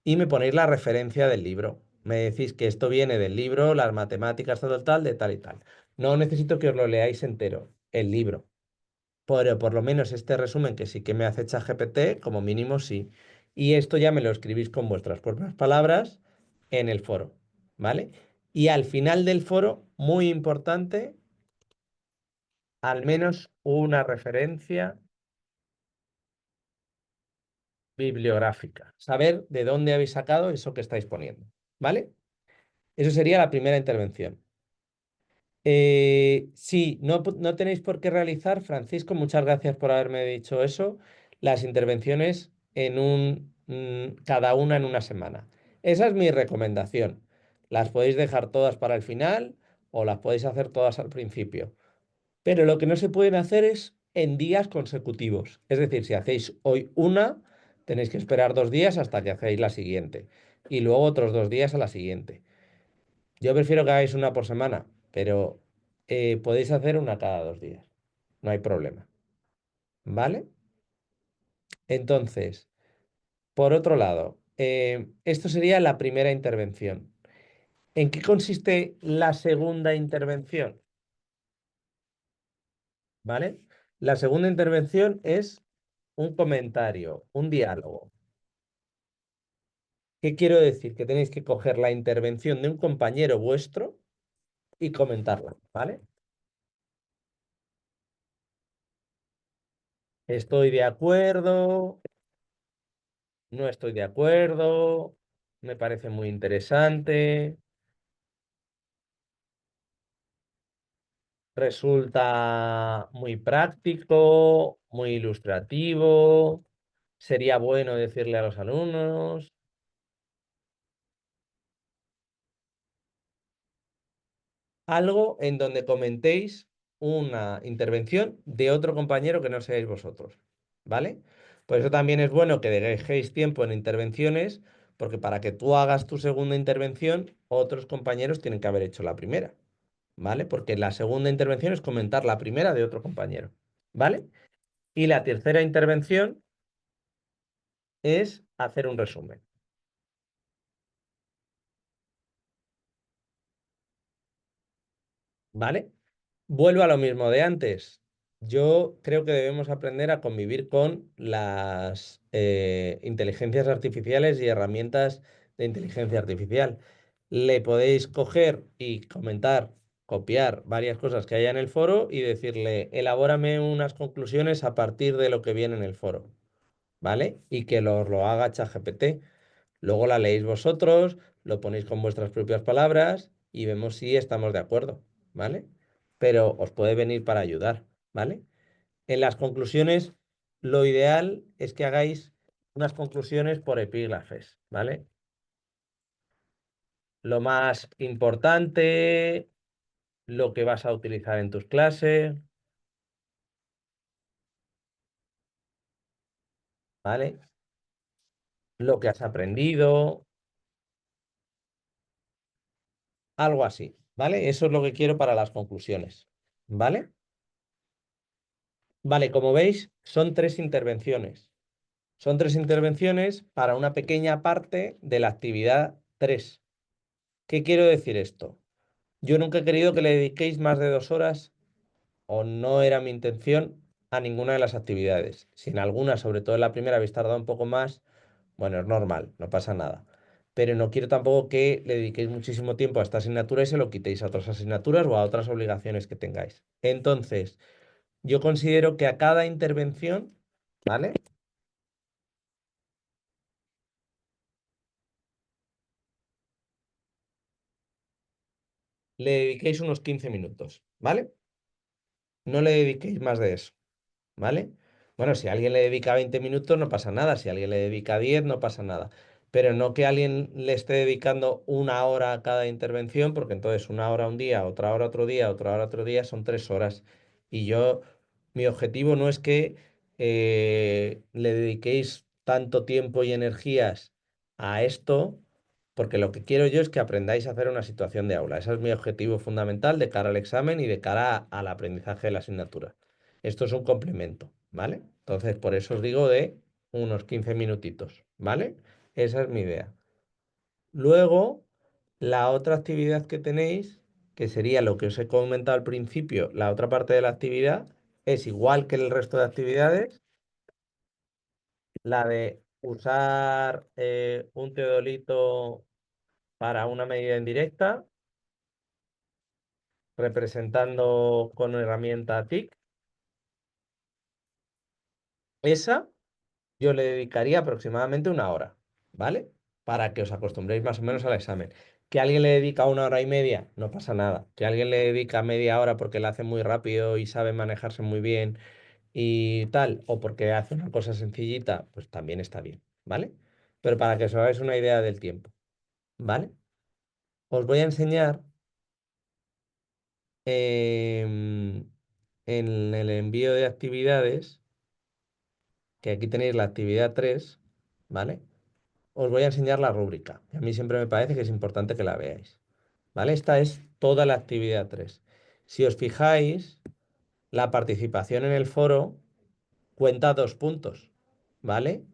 Y me ponéis la referencia del libro. Me decís que esto viene del libro, las matemáticas, tal, tal, de tal y tal. No necesito que os lo leáis entero, el libro. Pero por lo menos este resumen que sí que me hace ChatGPT, como mínimo sí. Y esto ya me lo escribís con vuestras propias palabras en el foro, ¿vale? Y al final del foro, muy importante, al menos una referencia bibliográfica. Saber de dónde habéis sacado eso que estáis poniendo, ¿vale? Eso sería la primera intervención. Sí, no tenéis por qué realizar, Francisco, muchas gracias por haberme dicho eso, las intervenciones cada una en una semana. Esa es mi recomendación. Las podéis dejar todas para el final o las podéis hacer todas al principio. Pero lo que no se pueden hacer es en días consecutivos. Es decir, si hacéis hoy una, tenéis que esperar 2 días hasta que hacéis la siguiente. Y luego otros 2 días a la siguiente. Yo prefiero que hagáis una por semana, pero podéis hacer una cada 2 días. No hay problema. ¿Vale? Entonces, por otro lado, esto sería la primera intervención. ¿En qué consiste la segunda intervención? ¿Vale? La segunda intervención es un comentario, un diálogo. ¿Qué quiero decir? Que tenéis que coger la intervención de un compañero vuestro y comentarla, ¿vale? Estoy de acuerdo, no estoy de acuerdo, me parece muy interesante, resulta muy práctico, muy ilustrativo, sería bueno decirle a los alumnos. Algo en donde comentéis una intervención de otro compañero que no seáis vosotros, ¿vale? Por eso también es bueno que dejéis tiempo en intervenciones, porque para que tú hagas tu segunda intervención, otros compañeros tienen que haber hecho la primera, ¿vale? Porque la segunda intervención es comentar la primera de otro compañero, ¿vale? Y la tercera intervención es hacer un resumen. ¿vale? Vuelvo a lo mismo de antes. Yo creo que debemos aprender a convivir con las inteligencias artificiales y herramientas de inteligencia artificial. Le podéis coger y comentar, copiar varias cosas que haya en el foro y decirle, elabórame unas conclusiones a partir de lo que viene en el foro, ¿vale? Y que lo haga ChatGPT. Luego la leéis vosotros, lo ponéis con vuestras propias palabras y vemos si estamos de acuerdo, ¿vale? Pero os puede venir para ayudar, ¿vale? En las conclusiones, lo ideal es que hagáis unas conclusiones por epígrafes, ¿vale? Lo más importante, lo que vas a utilizar en tus clases, ¿vale? Lo que has aprendido, algo así, ¿vale? Eso es lo que quiero para las conclusiones, ¿vale? Vale, como veis, son 3 intervenciones. Son 3 intervenciones para una pequeña parte de la actividad 3. ¿Qué quiero decir esto? Yo nunca he querido que le dediquéis más de 2 horas, o no era mi intención, a ninguna de las actividades. Si en alguna, sobre todo en la primera, habéis tardado un poco más, bueno, es normal, no pasa nada. Pero no quiero tampoco que le dediquéis muchísimo tiempo a esta asignatura y se lo quitéis a otras asignaturas o a otras obligaciones que tengáis. Entonces, yo considero que a cada intervención, ¿vale? Le dediquéis unos 15 minutos, ¿vale? No le dediquéis más de eso, ¿vale? Bueno, si alguien le dedica 20 minutos no pasa nada, si alguien le dedica 10 no pasa nada, pero no que alguien le esté dedicando 1 hora a cada intervención, porque entonces 1 hora un día, otra hora otro día, otra hora otro día, son 3 horas. Y yo, mi objetivo no es que le dediquéis tanto tiempo y energías a esto, porque lo que quiero yo es que aprendáis a hacer una situación de aula. Ese es mi objetivo fundamental de cara al examen y de cara al aprendizaje de la asignatura. Esto es un complemento, ¿vale? Entonces, por eso os digo de unos 15 minutitos, ¿vale? Esa es mi idea. Luego, la otra actividad que tenéis, que sería lo que os he comentado al principio, la otra parte de la actividad, es igual que el resto de actividades, la de usar un teodolito para una medida indirecta, representando con herramienta TIC. Esa yo le dedicaría aproximadamente 1 hora, ¿vale? Para que os acostumbréis más o menos al examen. Que alguien le dedica 1 hora y media, no pasa nada. Que alguien le dedica media hora porque la hace muy rápido y sabe manejarse muy bien y tal, o porque hace una cosa sencillita, pues también está bien, ¿vale? Pero para que os hagáis una idea del tiempo, ¿vale? Os voy a enseñar en el envío de actividades, que aquí tenéis la actividad 3, ¿vale? Os voy a enseñar la rúbrica. A mí siempre me parece que es importante que la veáis, ¿vale? Esta es toda la actividad 3. Si os fijáis, la participación en el foro cuenta 2 puntos, ¿vale?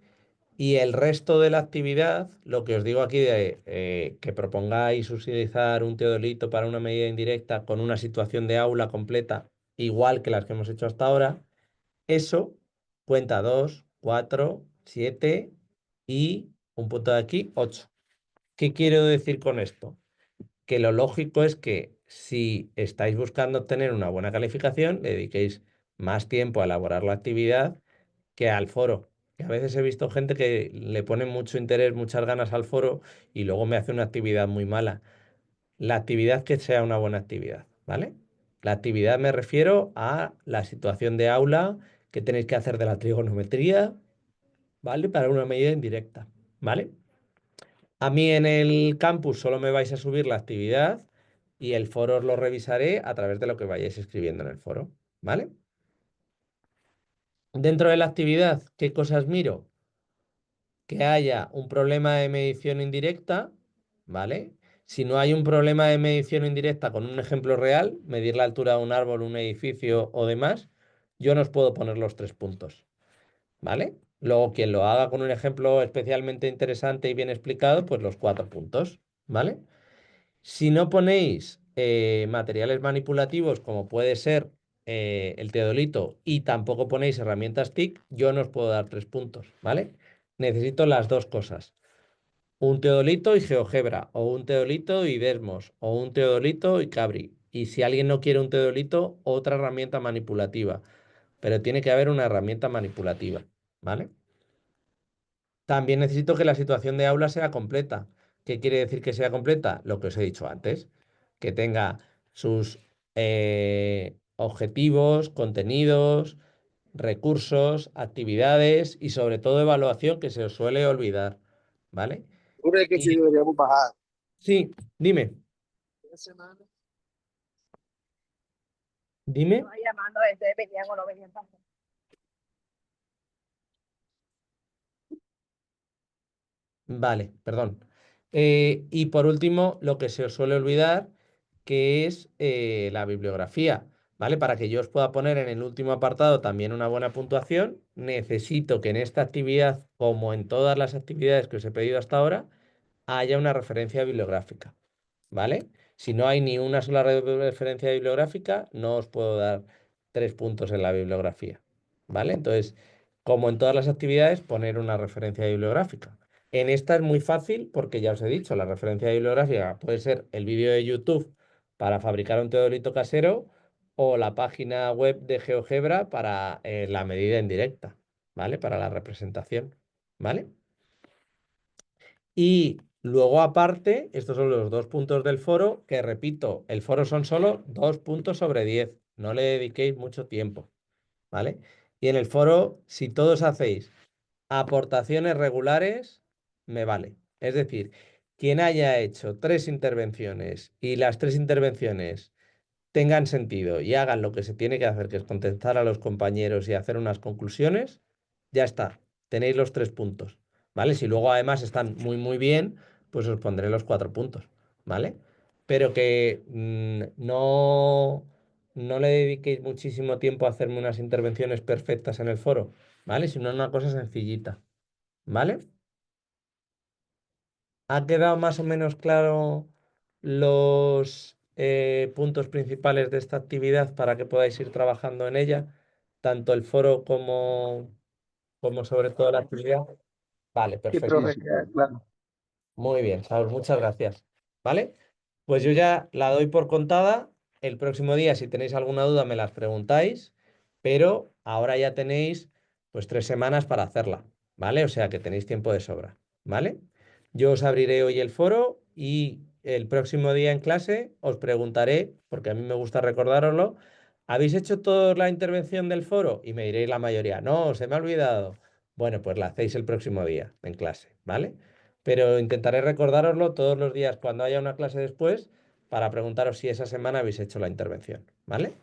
Y el resto de la actividad, lo que os digo aquí de que propongáis utilizar un teodolito para una medida indirecta con una situación de aula completa, igual que las que hemos hecho hasta ahora, eso cuenta 2, 4, 7 y un punto de aquí, 8. ¿Qué quiero decir con esto? Que lo lógico es que si estáis buscando obtener una buena calificación, le dediquéis más tiempo a elaborar la actividad que al foro. Que a veces he visto gente que le pone mucho interés, muchas ganas al foro y luego me hace una actividad muy mala. La actividad que sea una buena actividad, ¿vale? La actividad me refiero a la situación de aula que tenéis que hacer de la trigonometría, ¿vale? Para una medida indirecta, ¿vale? A mí en el campus solo me vais a subir la actividad y el foro os lo revisaré a través de lo que vayáis escribiendo en el foro, ¿vale? Dentro de la actividad, ¿qué cosas miro? Que haya un problema de medición indirecta, ¿vale? Si no hay un problema de medición indirecta con un ejemplo real, medir la altura de un árbol, un edificio o demás, yo no os puedo poner los 3 puntos, ¿vale? Luego, quien lo haga con un ejemplo especialmente interesante y bien explicado, pues los 4 puntos, ¿vale? Si no ponéis materiales manipulativos como puede ser el teodolito y tampoco ponéis herramientas TIC, yo no os puedo dar 3 puntos, ¿vale? Necesito las dos cosas. Un teodolito y GeoGebra, o un teodolito y Desmos, o un teodolito y Cabri. Y si alguien no quiere un teodolito, otra herramienta manipulativa. Pero tiene que haber una herramienta manipulativa, ¿vale? También necesito que la situación de aula sea completa. ¿Qué quiere decir que sea completa? Lo que os he dicho antes, que tenga sus objetivos, contenidos, recursos, actividades y sobre todo evaluación que se os suele olvidar, ¿vale? ¿Tú crees que sí Y deberíamos bajar sí, dime, una semana? dime. Estaba llamando, ustedes venían o no venían tampoco. Vale, perdón. Y por último, lo que se os suele olvidar, que es la bibliografía, ¿vale? Para que yo os pueda poner en el último apartado también una buena puntuación, necesito que en esta actividad, como en todas las actividades que os he pedido hasta ahora, haya una referencia bibliográfica, ¿vale? Si no hay ni una sola referencia bibliográfica, no os puedo dar 3 puntos en la bibliografía, ¿vale? Entonces, como en todas las actividades, poner una referencia bibliográfica. En esta es muy fácil porque ya os he dicho, la referencia bibliográfica puede ser el vídeo de YouTube para fabricar un teodolito casero o la página web de GeoGebra para la medida indirecta, ¿vale? Para la representación, ¿vale? Y luego aparte, estos son los 2 puntos del foro, que repito, el foro son solo 2 puntos sobre 10, no le dediquéis mucho tiempo, ¿vale? Y en el foro, si todos hacéis aportaciones regulares, me vale. Es decir, quien haya hecho 3 intervenciones y las 3 intervenciones tengan sentido y hagan lo que se tiene que hacer, que es contestar a los compañeros y hacer unas conclusiones, ya está, tenéis los 3 puntos, ¿vale? Si luego además están muy, muy bien, pues os pondré los 4 puntos, ¿vale? Pero que no le dediquéis muchísimo tiempo a hacerme unas intervenciones perfectas en el foro, ¿vale? Sino una cosa sencillita, ¿vale? ¿Ha quedado más o menos claro los puntos principales de esta actividad para que podáis ir trabajando en ella? Tanto el foro como sobre todo la actividad. Vale, Sí, perfecto. Sí, profe, sí, queda profe. claro. Muy bien, Saúl, muchas gracias. ¿Vale? Pues yo ya la doy por contada. El próximo día, si tenéis alguna duda, me las preguntáis, pero ahora ya tenéis pues 3 semanas para hacerla, ¿vale? O sea que tenéis tiempo de sobra, ¿vale? Yo os abriré hoy el foro y el próximo día en clase os preguntaré, porque a mí me gusta recordároslo, ¿habéis hecho toda la intervención del foro? Y me diréis la mayoría, no, se me ha olvidado. Bueno, pues la hacéis el próximo día en clase, ¿vale? Pero intentaré recordároslo todos los días cuando haya una clase después para preguntaros si esa semana habéis hecho la intervención, ¿vale?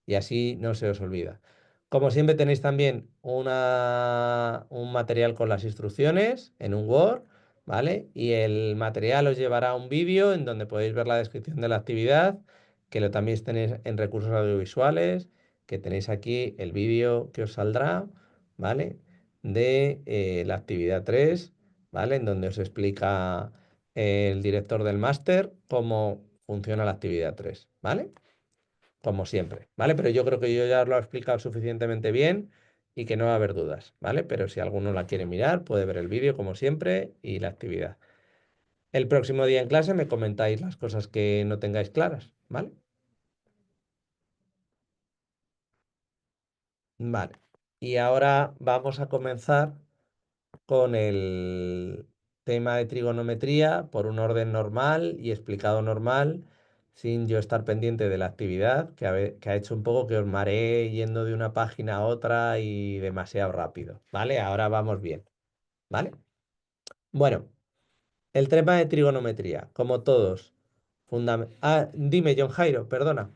Y así no se os olvida. Como siempre tenéis también un material con las instrucciones en un Word, ¿vale? Y el material os llevará a un vídeo en donde podéis ver la descripción de la actividad, que lo también tenéis en recursos audiovisuales, que tenéis aquí el vídeo que os saldrá, ¿vale? De la actividad 3, ¿vale? En donde os explica el director del máster cómo funciona la actividad 3, ¿vale? Como siempre, ¿vale? Pero yo creo que yo ya os lo he explicado suficientemente bien y que no va a haber dudas, ¿vale? Pero si alguno la quiere mirar, puede ver el vídeo como siempre y la actividad. El próximo día en clase me comentáis las cosas que no tengáis claras, ¿vale? Vale. Y ahora vamos a comenzar con el tema de trigonometría por un orden normal y explicado normal, sin yo estar pendiente de la actividad, que ha hecho un poco que os mareé yendo de una página a otra y demasiado rápido, ¿vale? Ahora vamos bien, ¿vale? Bueno, el tema de trigonometría, como todos, dime, John Jairo, perdona.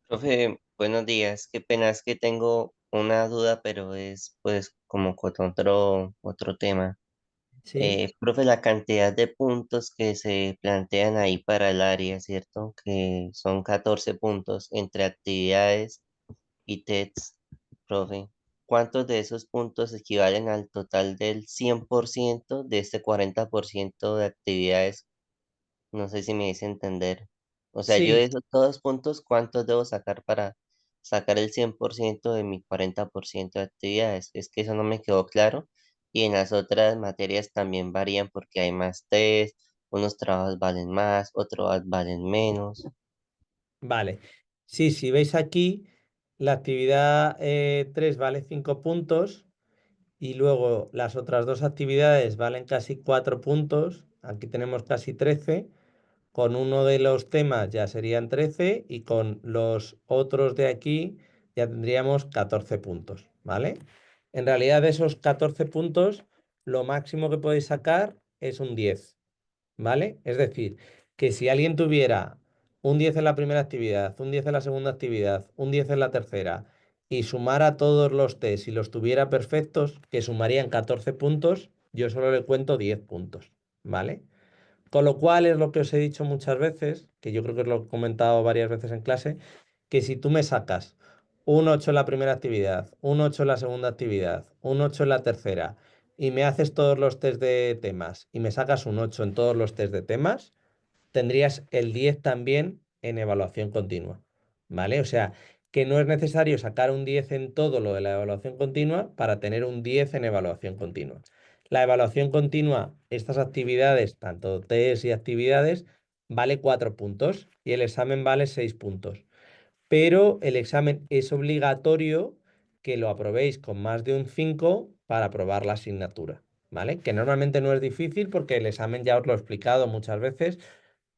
Profe, buenos días. Qué pena es que tengo una duda, pero es pues como con otro tema. Sí. Profe, la cantidad de puntos que se plantean ahí para el área, ¿cierto? Que son 14 puntos entre actividades y TEDs, profe. ¿Cuántos de esos puntos equivalen al total del 100% de este 40% de actividades? No sé si me hice entender. O sea, yo de Sí, esos todos puntos, ¿cuántos debo sacar para sacar el 100% de mi 40% de actividades? Es que eso no me quedó claro. Y en las otras materias también varían porque hay más test, unos trabajos valen más, otros valen menos. vale. Sí, si veis aquí, la actividad 3 vale 5 puntos y luego las otras dos actividades valen casi 4 puntos. Aquí tenemos casi 13. Con uno de los temas ya serían 13 y con los otros de aquí ya tendríamos 14 puntos, ¿vale? En realidad de esos 14 puntos, lo máximo que podéis sacar es un 10, ¿vale? Es decir, que si alguien tuviera un 10 en la primera actividad, un 10 en la segunda actividad, un 10 en la tercera y sumara todos los test y los tuviera perfectos, que sumarían 14 puntos, yo solo le cuento 10 puntos, ¿vale? Con lo cual es lo que os he dicho muchas veces, que yo creo que os lo he comentado varias veces en clase, que si tú me sacas un 8 en la primera actividad, un 8 en la segunda actividad, un 8 en la tercera, y me haces todos los test de temas y me sacas un 8 en todos los test de temas, tendrías el 10 también en evaluación continua, ¿vale? O sea, que no es necesario sacar un 10 en todo lo de la evaluación continua para tener un 10 en evaluación continua. La evaluación continua, estas actividades, tanto test y actividades, vale 4 puntos y el examen vale 6 puntos. Pero el examen es obligatorio que lo aprobéis con más de un 5 para aprobar la asignatura, ¿vale? Que normalmente no es difícil porque el examen ya os lo he explicado muchas veces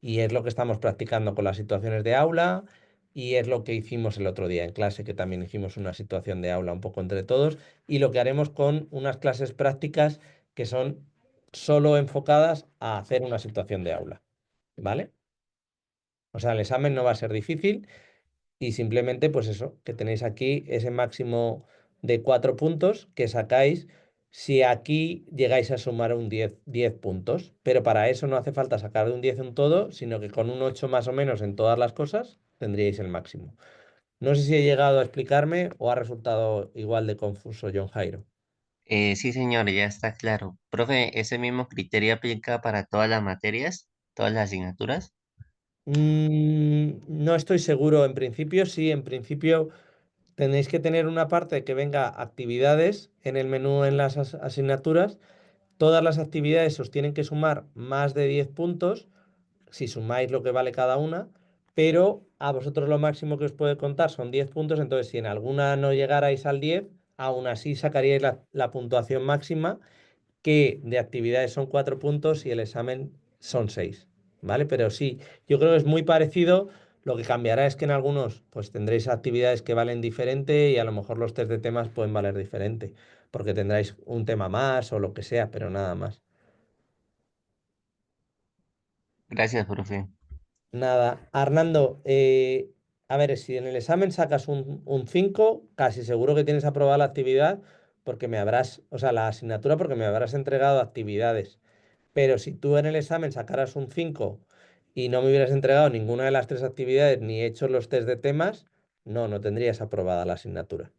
y es lo que estamos practicando con las situaciones de aula y es lo que hicimos el otro día en clase, que también hicimos una situación de aula un poco entre todos y lo que haremos con unas clases prácticas que son solo enfocadas a hacer una situación de aula, ¿vale? O sea, el examen no va a ser difícil y simplemente pues eso, que tenéis aquí ese máximo de 4 puntos que sacáis si aquí llegáis a sumar un 10 puntos. Pero para eso no hace falta sacar de un 10 en todo, sino que con un 8 más o menos en todas las cosas tendríais el máximo. No sé si he llegado a explicarme o ha resultado igual de confuso, John Jairo. Sí, señor, ya está claro. Profe, ¿ese mismo criterio aplica para todas las materias, todas las asignaturas? No estoy seguro. En principio, sí, en principio tenéis que tener una parte que venga actividades en el menú en las asignaturas. Todas las actividades os tienen que sumar más de 10 puntos, si sumáis lo que vale cada una, pero a vosotros lo máximo que os puede contar son 10 puntos, entonces si en alguna no llegarais al 10, aún así sacaríais la puntuación máxima, que de actividades son 4 puntos y el examen son 6, ¿vale? Pero sí, yo creo que es muy parecido. Lo que cambiará es que en algunos pues tendréis actividades que valen diferente y a lo mejor los test de temas pueden valer diferente, porque tendráis un tema más o lo que sea, pero nada más. Gracias, profe. Nada, Arnando, a ver, si en el examen sacas un 5, casi seguro que tienes aprobada la actividad porque me habrás, o sea, la asignatura porque me habrás entregado actividades. Pero si tú en el examen sacaras un 5 y no me hubieras entregado ninguna de las tres actividades ni hecho los test de temas, no tendrías aprobada la asignatura.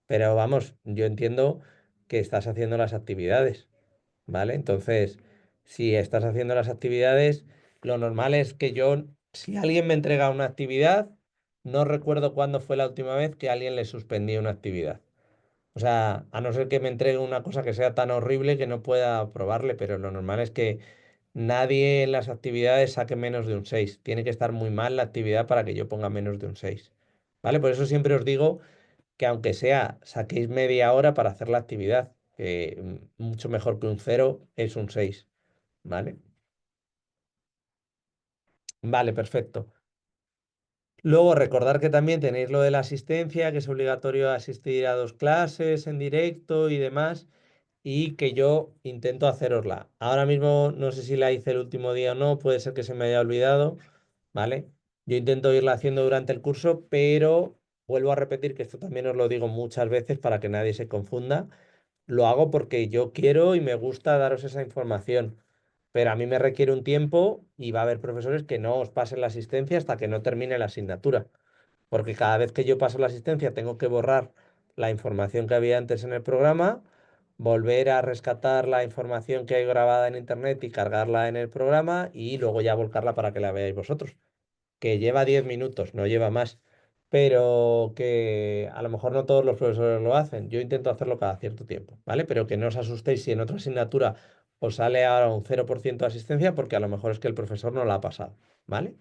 Pero vamos, yo entiendo que estás haciendo las actividades, ¿vale? Entonces, si estás haciendo las actividades, lo normal es que yo, si alguien me entrega una actividad, no recuerdo cuándo fue la última vez que alguien le suspendía una actividad. O sea, a no ser que me entregue una cosa que sea tan horrible que no pueda aprobarle, pero lo normal es que nadie en las actividades saque menos de un 6. Tiene que estar muy mal la actividad para que yo ponga menos de un 6. ¿Vale? Por eso siempre os digo que aunque sea, saquéis media hora para hacer la actividad, que mucho mejor que un 0 es un 6. ¿Vale? Vale, perfecto. Luego recordar que también tenéis lo de la asistencia, que es obligatorio asistir a 2 clases en directo y demás, y que yo intento hacerosla. Ahora mismo no sé si la hice el último día o no, puede ser que se me haya olvidado, ¿vale? Yo intento irla haciendo durante el curso, pero vuelvo a repetir que esto también os lo digo muchas veces para que nadie se confunda. Lo hago porque yo quiero y me gusta daros esa información, pero a mí me requiere un tiempo y va a haber profesores que no os pasen la asistencia hasta que no termine la asignatura, porque cada vez que yo paso la asistencia tengo que borrar la información que había antes en el programa, volver a rescatar la información que hay grabada en internet y cargarla en el programa y luego ya volcarla para que la veáis vosotros. Que lleva 10 minutos, no lleva más, pero que a lo mejor no todos los profesores lo hacen. Yo intento hacerlo cada cierto tiempo, ¿vale? Pero que no os asustéis si en otra asignatura os sale ahora un 0% de asistencia porque a lo mejor es que el profesor no la ha pasado, ¿vale?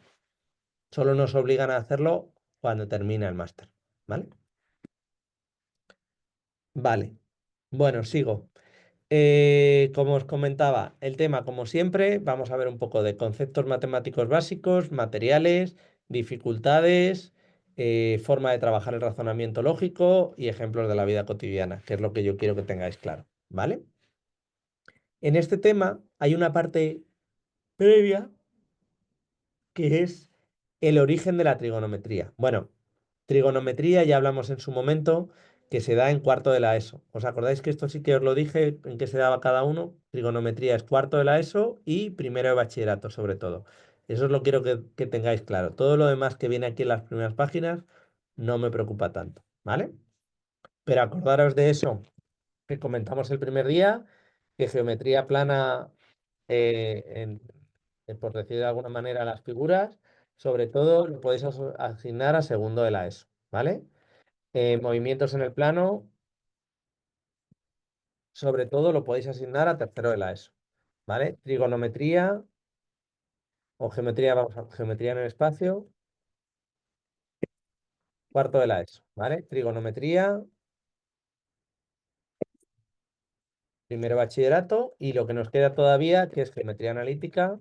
Solo nos obligan a hacerlo cuando termina el máster, ¿vale? Vale. Bueno, sigo. Como os comentaba, el tema, como siempre, vamos a ver un poco de conceptos matemáticos básicos, materiales, dificultades, forma de trabajar el razonamiento lógico y ejemplos de la vida cotidiana, que es lo que yo quiero que tengáis claro, ¿vale? En este tema hay una parte previa que es el origen de la trigonometría. Bueno, trigonometría ya hablamos en su momento que se da en cuarto de la ESO. ¿Os acordáis que esto sí que os lo dije en qué se daba cada uno? Trigonometría es cuarto de la ESO y primero de bachillerato, sobre todo. Eso os lo quiero que tengáis claro. Todo lo demás que viene aquí en las primeras páginas no me preocupa tanto, ¿vale? Pero acordaros de eso que comentamos el primer día, que geometría plana, por decir de alguna manera, las figuras, sobre todo lo podéis asignar a segundo de la ESO, ¿vale? Movimientos en el plano, sobre todo lo podéis asignar a tercero de la ESO, ¿vale? Trigonometría o geometría, vamos a geometría en el espacio, cuarto de la ESO, ¿vale? Trigonometría, primero bachillerato y lo que nos queda todavía, que es geometría analítica,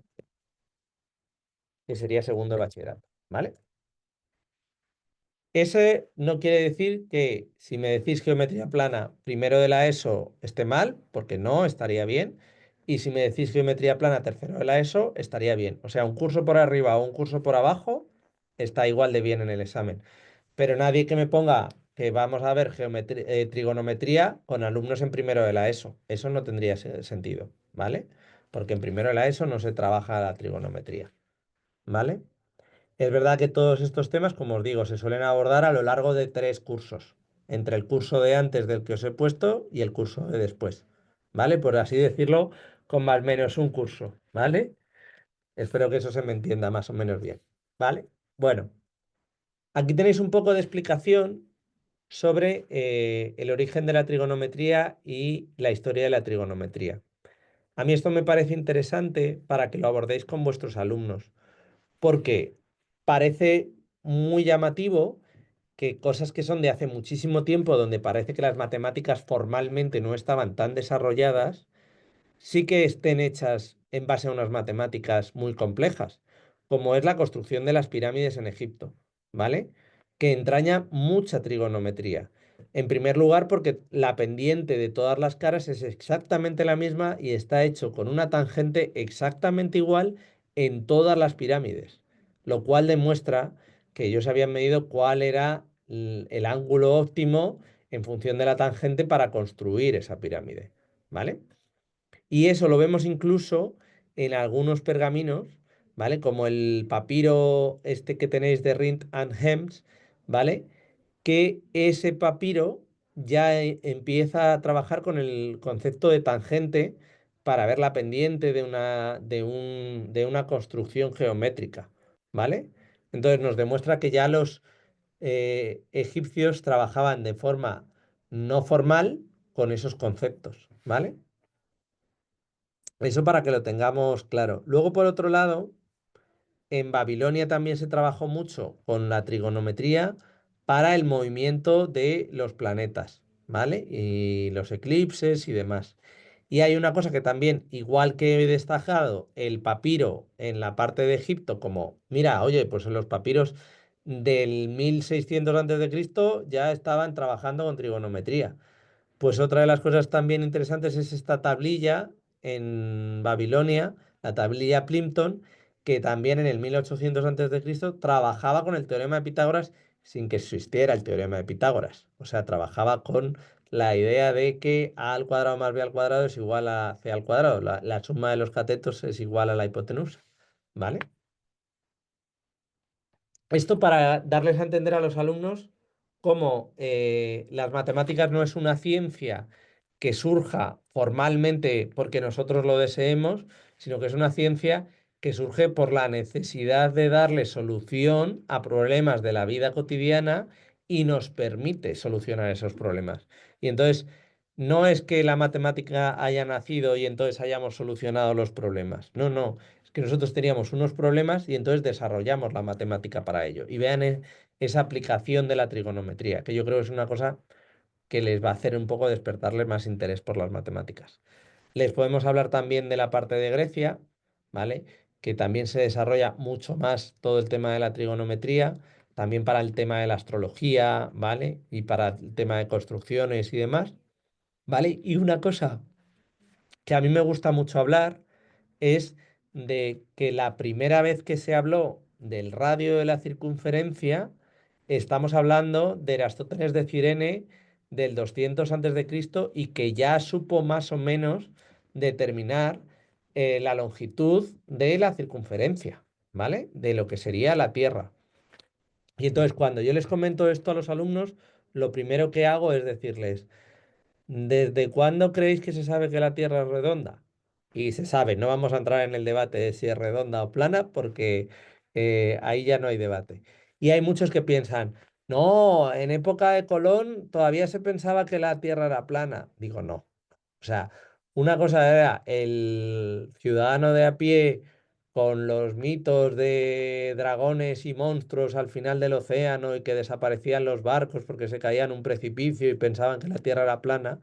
que sería segundo de bachillerato, ¿vale? Ese no quiere decir que si me decís geometría plana primero de la ESO esté mal, porque no, estaría bien. Y si me decís geometría plana tercero de la ESO, estaría bien. O sea, un curso por arriba o un curso por abajo está igual de bien en el examen. Pero nadie que me ponga que vamos a ver trigonometría con alumnos en primero de la ESO. Eso no tendría sentido, ¿vale? Porque en primero de la ESO no se trabaja la trigonometría, ¿vale? Es verdad que todos estos temas, como os digo, se suelen abordar a lo largo de 3 cursos, entre el curso de antes del que os he puesto y el curso de después, ¿vale? Por así decirlo, con más o menos un curso, ¿vale? Espero que eso se me entienda más o menos bien, ¿vale? Bueno, aquí tenéis un poco de explicación sobre el origen de la trigonometría y la historia de la trigonometría. A mí esto me parece interesante para que lo abordéis con vuestros alumnos porque parece muy llamativo que cosas que son de hace muchísimo tiempo, donde parece que las matemáticas formalmente no estaban tan desarrolladas, sí que estén hechas en base a unas matemáticas muy complejas, como es la construcción de las pirámides en Egipto, ¿vale? Que entraña mucha trigonometría. En primer lugar, porque la pendiente de todas las caras es exactamente la misma y está hecho con una tangente exactamente igual en todas las pirámides, lo cual demuestra que ellos habían medido cuál era el ángulo óptimo en función de la tangente para construir esa pirámide, ¿vale? Y eso lo vemos incluso en algunos pergaminos, ¿vale? Como el papiro este que tenéis de Rhind and Hems, ¿vale? Que ese papiro ya empieza a trabajar con el concepto de tangente para ver la pendiente de una construcción geométrica, ¿vale? Entonces nos demuestra que ya los egipcios trabajaban de forma no formal con esos conceptos, ¿vale? Eso para que lo tengamos claro. Luego, por otro lado, en Babilonia también se trabajó mucho con la trigonometría para el movimiento de los planetas, ¿vale? Y los eclipses y demás. Y hay una cosa que también, igual que he destacado el papiro en la parte de Egipto, como, mira, oye, pues en los papiros del 1600 a.C. ya estaban trabajando con trigonometría. Pues otra de las cosas también interesantes es esta tablilla en Babilonia, la tablilla Plimpton, que también en el 1800 a.C. trabajaba con el teorema de Pitágoras sin que existiera el teorema de Pitágoras. O sea, trabajaba con la idea de que a al cuadrado más b al cuadrado es igual a c al cuadrado. La suma de los catetos es igual a la hipotenusa. ¿Vale? Esto para darles a entender a los alumnos cómo las matemáticas no es una ciencia que surja formalmente porque nosotros lo deseemos, sino que es una ciencia que surge por la necesidad de darle solución a problemas de la vida cotidiana y nos permite solucionar esos problemas. Y entonces, no es que la matemática haya nacido y entonces hayamos solucionado los problemas. No, no. Es que nosotros teníamos unos problemas y entonces desarrollamos la matemática para ello. Y vean esa aplicación de la trigonometría, que yo creo que es una cosa que les va a hacer un poco despertarles más interés por las matemáticas. Les podemos hablar también de la parte de Grecia, ¿vale? Que también se desarrolla mucho más todo el tema de la trigonometría, también para el tema de la astrología, ¿vale? Y para el tema de construcciones y demás, ¿vale? Y una cosa que a mí me gusta mucho hablar es de que la primera vez que se habló del radio de la circunferencia, estamos hablando de Eratóstenes de Cirene del 200 antes de Cristo y que ya supo más o menos determinar la longitud de la circunferencia, ¿vale? De lo que sería la Tierra. Y entonces cuando yo les comento esto a los alumnos, lo primero que hago es decirles, ¿desde cuándo creéis que se sabe que la Tierra es redonda? Y se sabe, no vamos a entrar en el debate de si es redonda o plana, porque ahí ya no hay debate. Y hay muchos que piensan, no, en época de Colón todavía se pensaba que la Tierra era plana. Digo, no. O sea, una cosa era el ciudadano de a pie con los mitos de dragones y monstruos al final del océano y que desaparecían los barcos porque se caían en un precipicio y pensaban que la Tierra era plana,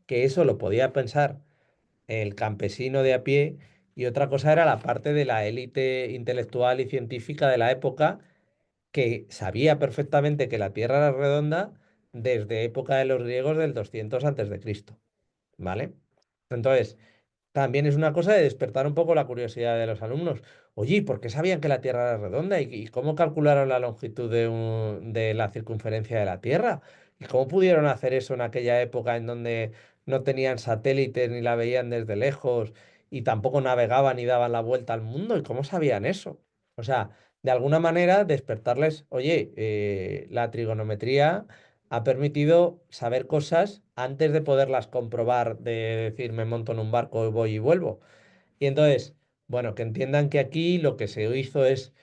que eso lo podía pensar el campesino de a pie, y otra cosa era la parte de la élite intelectual y científica de la época que sabía perfectamente que la Tierra era redonda desde época de los griegos del 200 antes de Cristo, ¿vale? Entonces, también es una cosa de despertar un poco la curiosidad de los alumnos. Oye, ¿y por qué sabían que la Tierra era redonda? ¿Y cómo calcularon la longitud de la circunferencia de la Tierra? ¿Y cómo pudieron hacer eso en aquella época en donde no tenían satélites ni la veían desde lejos y tampoco navegaban ni daban la vuelta al mundo? ¿Y cómo sabían eso? O sea, de alguna manera despertarles, oye, la trigonometría ha permitido saber cosas antes de poderlas comprobar, de decir, me monto en un barco, voy y vuelvo. Y entonces, bueno, que entiendan que aquí lo que se hizo es,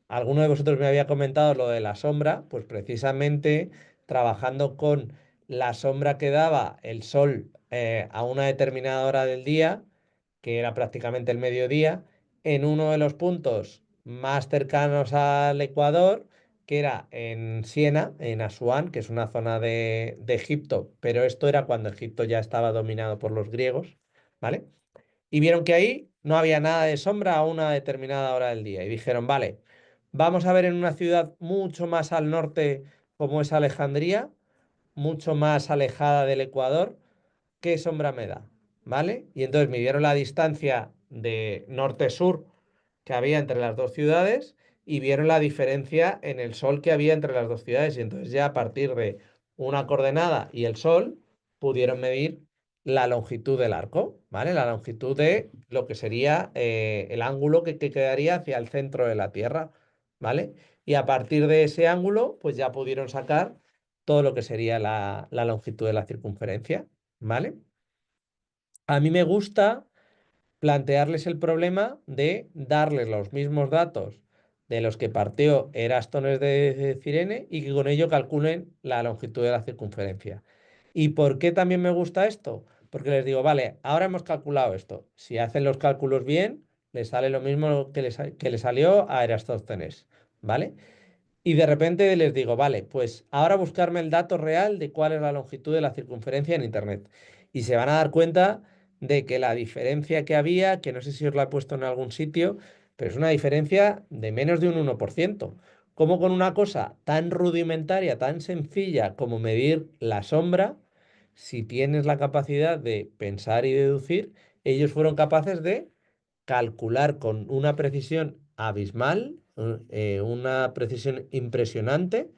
alguno de vosotros me había comentado lo de la sombra, pues precisamente trabajando con la sombra que daba el sol a una determinada hora del día, que era prácticamente el mediodía, en uno de los puntos más cercanos al Ecuador, que era en Siena, en Asuán, que es una zona de Egipto, pero esto era cuando Egipto ya estaba dominado por los griegos, ¿vale? Y vieron que ahí no había nada de sombra a una determinada hora del día. Y dijeron, vale, vamos a ver en una ciudad mucho más al norte como es Alejandría, mucho más alejada del Ecuador, ¿qué sombra me da? ¿Vale? Y entonces midieron la distancia de norte-sur que había entre las dos ciudades y vieron la diferencia en el sol que había entre las dos ciudades. Y entonces ya a partir de una coordenada y el sol pudieron medir la longitud del arco, ¿vale? La longitud de lo que sería el ángulo que quedaría hacia el centro de la Tierra, ¿vale? Y a partir de ese ángulo, pues ya pudieron sacar todo lo que sería la longitud de la circunferencia, ¿vale? A mí me gusta plantearles el problema de darles los mismos datos de los que partió Eratóstenes de Cirene y que con ello calculen la longitud de la circunferencia. ¿Y por qué también me gusta esto? Porque les digo, vale, ahora hemos calculado esto. Si hacen los cálculos bien, les sale lo mismo que le salió a Eratóstenes, ¿vale? Y de repente les digo, vale, pues ahora buscarme el dato real de cuál es la longitud de la circunferencia en Internet. Y se van a dar cuenta de que la diferencia que había, que no sé si os la he puesto en algún sitio, pero es una diferencia de menos de un 1%. Como con una cosa tan rudimentaria, tan sencilla como medir la sombra, si tienes la capacidad de pensar y deducir, ellos fueron capaces de calcular con una precisión abismal, una precisión impresionante,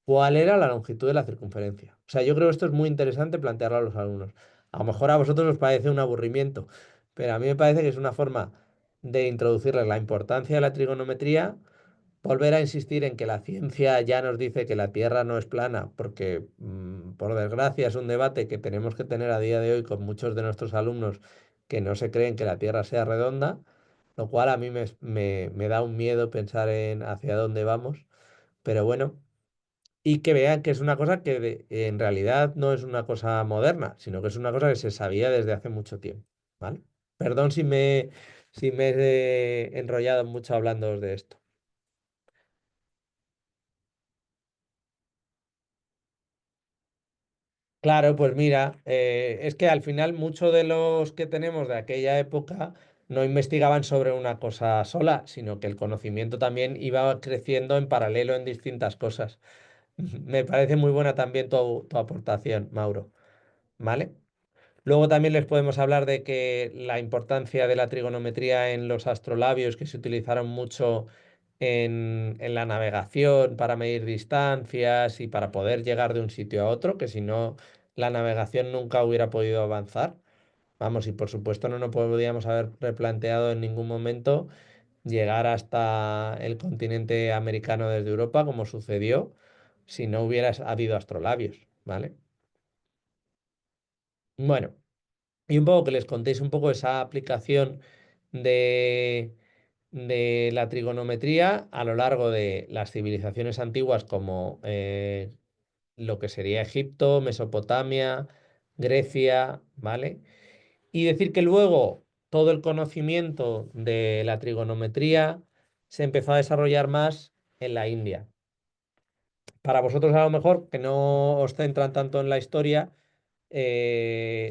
cuál era la longitud de la circunferencia. O sea, yo creo que esto es muy interesante plantearlo a los alumnos. A lo mejor a vosotros os parece un aburrimiento, pero a mí me parece que es una forma de introducirles la importancia de la trigonometría volver a insistir en que la ciencia ya nos dice que la Tierra no es plana, porque por desgracia es un debate que tenemos que tener a día de hoy con muchos de nuestros alumnos que no se creen que la Tierra sea redonda, lo cual a mí me da un miedo pensar en hacia dónde vamos, pero bueno, y que vean que es una cosa que en realidad no es una cosa moderna, sino que es una cosa que se sabía desde hace mucho tiempo, ¿vale? Perdón si me he enrollado mucho hablando de esto. Claro, pues mira, es que al final muchos de los que tenemos de aquella época no investigaban sobre una cosa sola, sino que el conocimiento también iba creciendo en paralelo en distintas cosas. Me parece muy buena también tu aportación, Mauro. ¿Vale? Luego también les podemos hablar de que la importancia de la trigonometría en los astrolabios que se utilizaron mucho en la navegación para medir distancias y para poder llegar de un sitio a otro, que si no la navegación nunca hubiera podido avanzar. Vamos, y por supuesto no nos podríamos haber replanteado en ningún momento llegar hasta el continente americano desde Europa, como sucedió, si no hubiera habido astrolabios, ¿vale? Bueno. Y un poco que les contéis un poco esa aplicación de, de la trigonometría a lo largo de las civilizaciones antiguas como lo que sería Egipto, Mesopotamia, Grecia, ¿vale? Y decir que luego todo el conocimiento de la trigonometría se empezó a desarrollar más en la India. Para vosotros a lo mejor que no os centran tanto en la historia,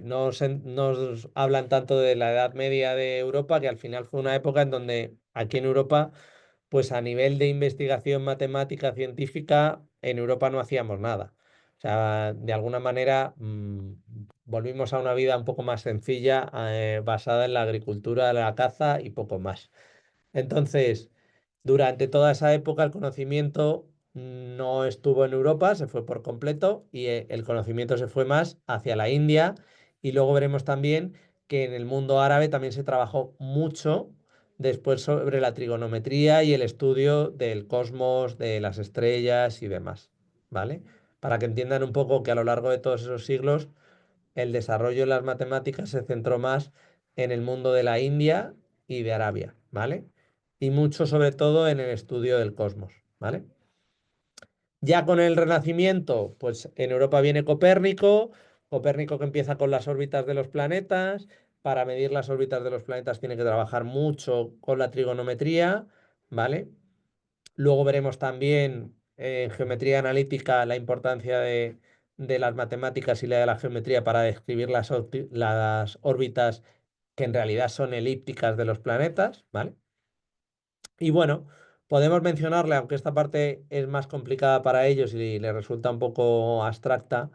nos hablan tanto de la Edad Media de Europa, que al final fue una época en donde aquí en Europa, pues a nivel de investigación matemática, científica, en Europa no hacíamos nada. O sea, de alguna manera volvimos a una vida un poco más sencilla, basada en la agricultura, la caza y poco más. Entonces, durante toda esa época el conocimiento no estuvo en Europa, se fue por completo y el conocimiento se fue más hacia la India y luego veremos también que en el mundo árabe también se trabajó mucho después sobre la trigonometría y el estudio del cosmos, de las estrellas y demás, ¿vale? Para que entiendan un poco que a lo largo de todos esos siglos el desarrollo de las matemáticas se centró más en el mundo de la India y de Arabia, ¿vale? Y mucho sobre todo en el estudio del cosmos, ¿vale? Ya con el Renacimiento, pues en Europa viene Copérnico, Copérnico que empieza con las órbitas de los planetas, para medir las órbitas de los planetas tiene que trabajar mucho con la trigonometría, ¿vale? Luego veremos también en geometría analítica la importancia de las matemáticas y la de la geometría para describir las órbitas que en realidad son elípticas de los planetas, ¿vale? Y bueno, podemos mencionarle, aunque esta parte es más complicada para ellos y les resulta un poco abstracta,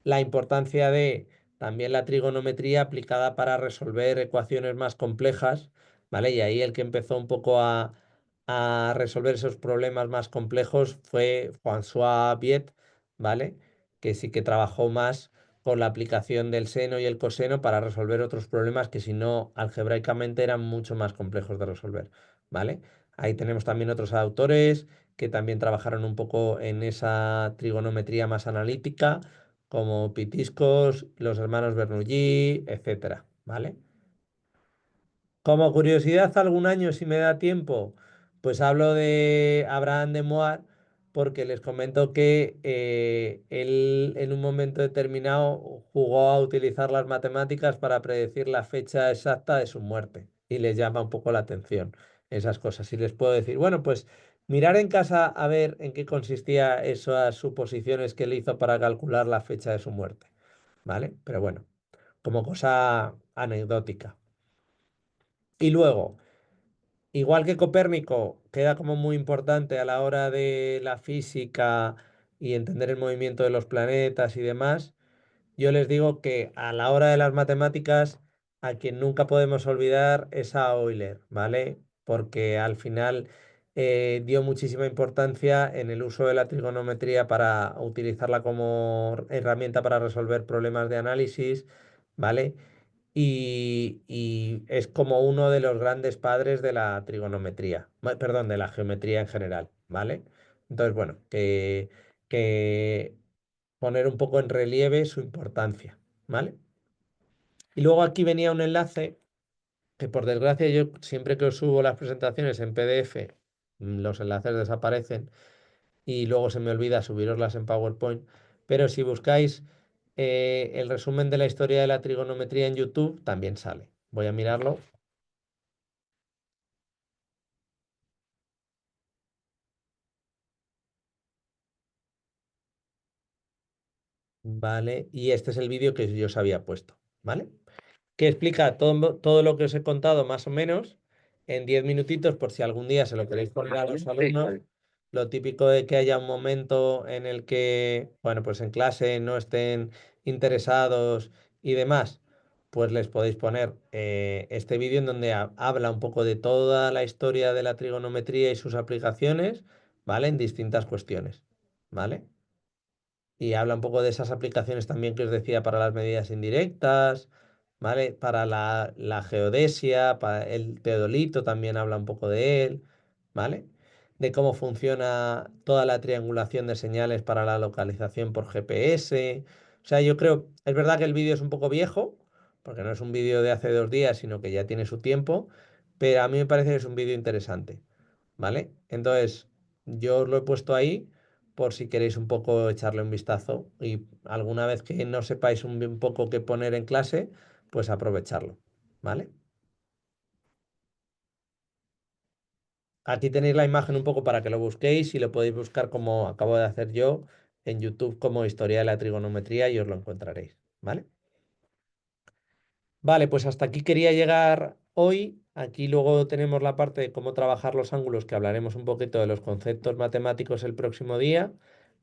la importancia de también la trigonometría aplicada para resolver ecuaciones más complejas, ¿vale? Y ahí el que empezó un poco a resolver esos problemas más complejos fue François Viet, ¿vale? Que sí que trabajó más con la aplicación del seno y el coseno para resolver otros problemas que si no algebraicamente eran mucho más complejos de resolver, ¿vale? Ahí tenemos también otros autores que también trabajaron un poco en esa trigonometría más analítica, como Pitiscos, los hermanos Bernoulli, etcétera, ¿vale? Como curiosidad, algún año, si me da tiempo, pues hablo de Abraham de Moir, porque les comento que él en un momento determinado jugó a utilizar las matemáticas para predecir la fecha exacta de su muerte y les llama un poco la atención esas cosas. Y les puedo decir, bueno, pues mirar en casa a ver en qué consistía esas suposiciones que él hizo para calcular la fecha de su muerte, ¿vale? Pero bueno, como cosa anecdótica. Y luego, igual que Copérnico, queda como muy importante a la hora de la física y entender el movimiento de los planetas y demás, yo les digo que a la hora de las matemáticas, a quien nunca podemos olvidar es a Euler, ¿vale? Porque al final dio muchísima importancia en el uso de la trigonometría para utilizarla como herramienta para resolver problemas de análisis, ¿vale? y es como uno de los grandes padres de la trigonometría, perdón, de la geometría en general, ¿vale? Entonces, bueno, que poner un poco en relieve su importancia, ¿vale? Y luego aquí venía un enlace que por desgracia yo siempre que os subo las presentaciones en PDF, los enlaces desaparecen y luego se me olvida subiroslas en PowerPoint, pero si buscáis el resumen de la historia de la trigonometría en YouTube, también sale. Voy a mirarlo. Vale, y este es el vídeo que yo os había puesto, ¿vale? Que explica todo lo que os he contado más o menos en 10 minutitos por si algún día se lo queréis poner a los alumnos. Lo típico de que haya un momento en el que, bueno, pues en clase no estén interesados y demás, pues les podéis poner este vídeo en donde habla un poco de toda la historia de la trigonometría y sus aplicaciones, ¿vale? En distintas cuestiones, ¿vale? Y habla un poco de esas aplicaciones también que os decía para las medidas indirectas, ¿vale? Para la geodesia, para el teodolito también habla un poco de él, ¿vale? De cómo funciona toda la triangulación de señales para la localización por GPS. O sea, yo creo, es verdad que el vídeo es un poco viejo, porque no es un vídeo de hace 2 días, sino que ya tiene su tiempo, pero a mí me parece que es un vídeo interesante, ¿vale? Entonces, yo os lo he puesto ahí por si queréis un poco echarle un vistazo y alguna vez que no sepáis un poco qué poner en clase, pues aprovecharlo, ¿vale? Aquí tenéis la imagen un poco para que lo busquéis y lo podéis buscar como acabo de hacer yo en YouTube como Historia de la Trigonometría y os lo encontraréis, ¿vale? Vale, pues hasta aquí quería llegar hoy. Aquí luego tenemos la parte de cómo trabajar los ángulos, que hablaremos un poquito de los conceptos matemáticos el próximo día,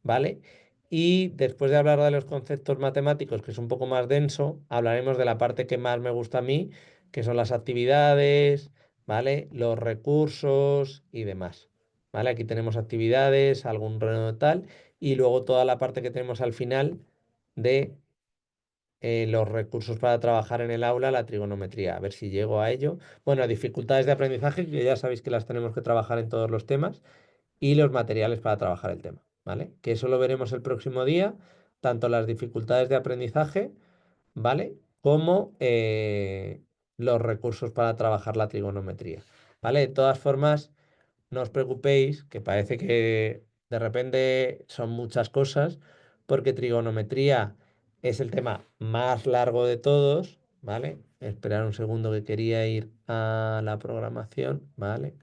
¿vale? Y después de hablar de los conceptos matemáticos, que es un poco más denso, hablaremos de la parte que más me gusta a mí, que son las actividades, ¿vale? Los recursos y demás, ¿vale? Aquí tenemos actividades, algún tal, y luego toda la parte que tenemos al final de los recursos para trabajar en el aula, la trigonometría, a ver si llego a ello. Bueno, dificultades de aprendizaje, que ya sabéis que las tenemos que trabajar en todos los temas, y los materiales para trabajar el tema, ¿vale? Que eso lo veremos el próximo día, tanto las dificultades de aprendizaje, ¿vale? Como los recursos para trabajar la trigonometría, ¿vale? De todas formas, no os preocupéis, que parece que de repente son muchas cosas, porque trigonometría es el tema más largo de todos, ¿vale? Esperar un segundo que quería ir a la programación, ¿vale?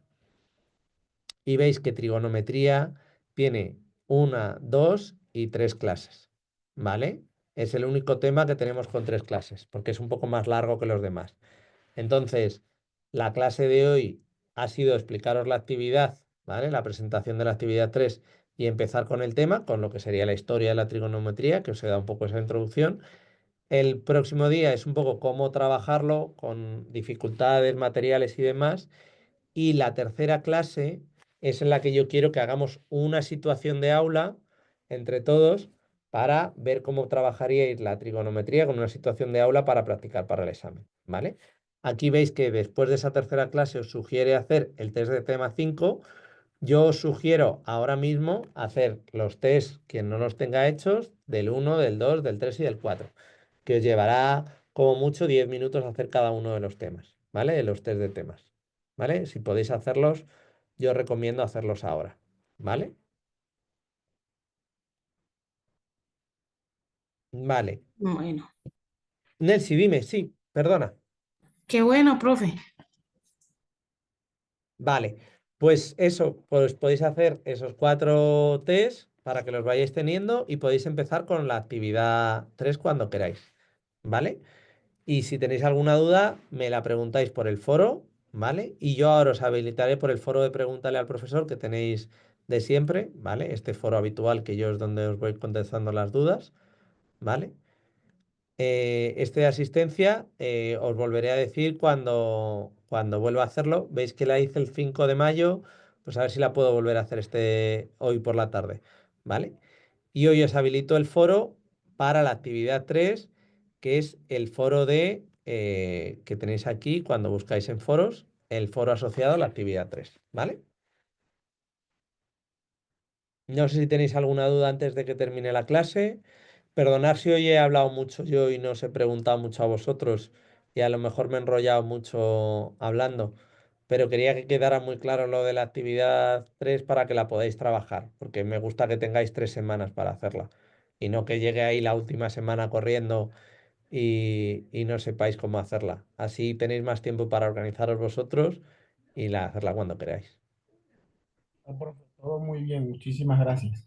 Y veis que trigonometría tiene 1, 2 y 3 clases, ¿vale? Es el único tema que tenemos con 3 clases, porque es un poco más largo que los demás. Entonces, la clase de hoy ha sido explicaros la actividad, ¿vale? La presentación de la actividad 3 y empezar con el tema, con lo que sería la historia de la trigonometría, que os he dado un poco esa introducción. El próximo día es un poco cómo trabajarlo con dificultades, materiales y demás. Y la tercera clase es en la que yo quiero que hagamos una situación de aula entre todos para ver cómo trabajaríais la trigonometría con una situación de aula para practicar para el examen, ¿vale? Aquí veis que después de esa tercera clase os sugiere hacer el test de tema 5. Yo os sugiero ahora mismo hacer los test, quien no los tenga hechos, del 1, del 2, del 3 y del 4, que os llevará como mucho 10 minutos hacer cada uno de los temas, ¿vale? De los test de temas, ¿vale? Si podéis hacerlos, yo os recomiendo hacerlos ahora, ¿vale? Vale. Bueno, Nelsi, dime, sí, perdona. qué bueno, profe. Vale, pues eso, pues podéis hacer esos 4 test para que los vayáis teniendo y podéis empezar con la actividad 3 cuando queráis, ¿vale? Y si tenéis alguna duda, me la preguntáis por el foro, ¿vale? Y yo ahora os habilitaré por el foro de Pregúntale al profesor que tenéis de siempre, ¿vale? Este foro habitual que yo es donde os voy contestando las dudas, ¿vale? Este de asistencia os volveré a decir cuando vuelva a hacerlo. Veis que la hice el 5 de mayo, pues a ver si la puedo volver a hacer hoy por la tarde, ¿vale? Y hoy os habilito el foro para la actividad 3, que es el foro de que tenéis aquí cuando buscáis en foros el foro asociado a la actividad 3, ¿vale? No sé si tenéis alguna duda antes de que termine la clase. Perdonad si hoy he hablado mucho yo y no os he preguntado mucho a vosotros y a lo mejor me he enrollado mucho hablando, pero quería que quedara muy claro lo de la actividad 3 para que la podáis trabajar, porque me gusta que tengáis 3 semanas para hacerla y no que llegue ahí la última semana corriendo y no sepáis cómo hacerla. Así tenéis más tiempo para organizaros vosotros y hacerla cuando queráis. No, profe, todo muy bien, muchísimas gracias.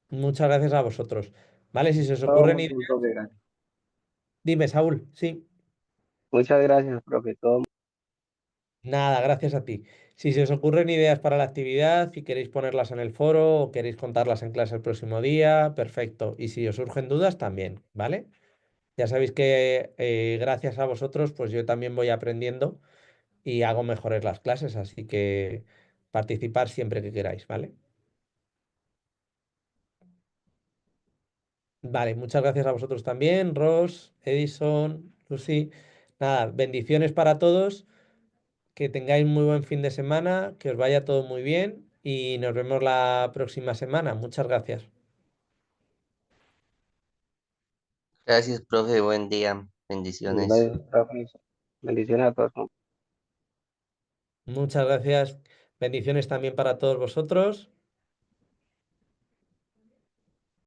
Muchas gracias a vosotros. Vale, si se os Todo ocurren muy ideas, bien, profe, gracias. dime, Saúl, sí. Muchas gracias, profe. Todo Nada, gracias a ti. Si se os ocurren ideas para la actividad, si queréis ponerlas en el foro o queréis contarlas en clase el próximo día, perfecto. Y si os surgen dudas, también, ¿vale? Ya sabéis que gracias a vosotros, pues yo también voy aprendiendo y hago mejores las clases, así que participar siempre que queráis, ¿vale? Vale, muchas gracias a vosotros también, Ross, Edison, Lucy. Nada, bendiciones para todos. Que tengáis muy buen fin de semana, que os vaya todo muy bien y nos vemos la próxima semana. Muchas gracias. Gracias, profe, buen día, bendiciones. gracias, profe. Bendiciones a todos. Muchas gracias. Bendiciones también para todos vosotros.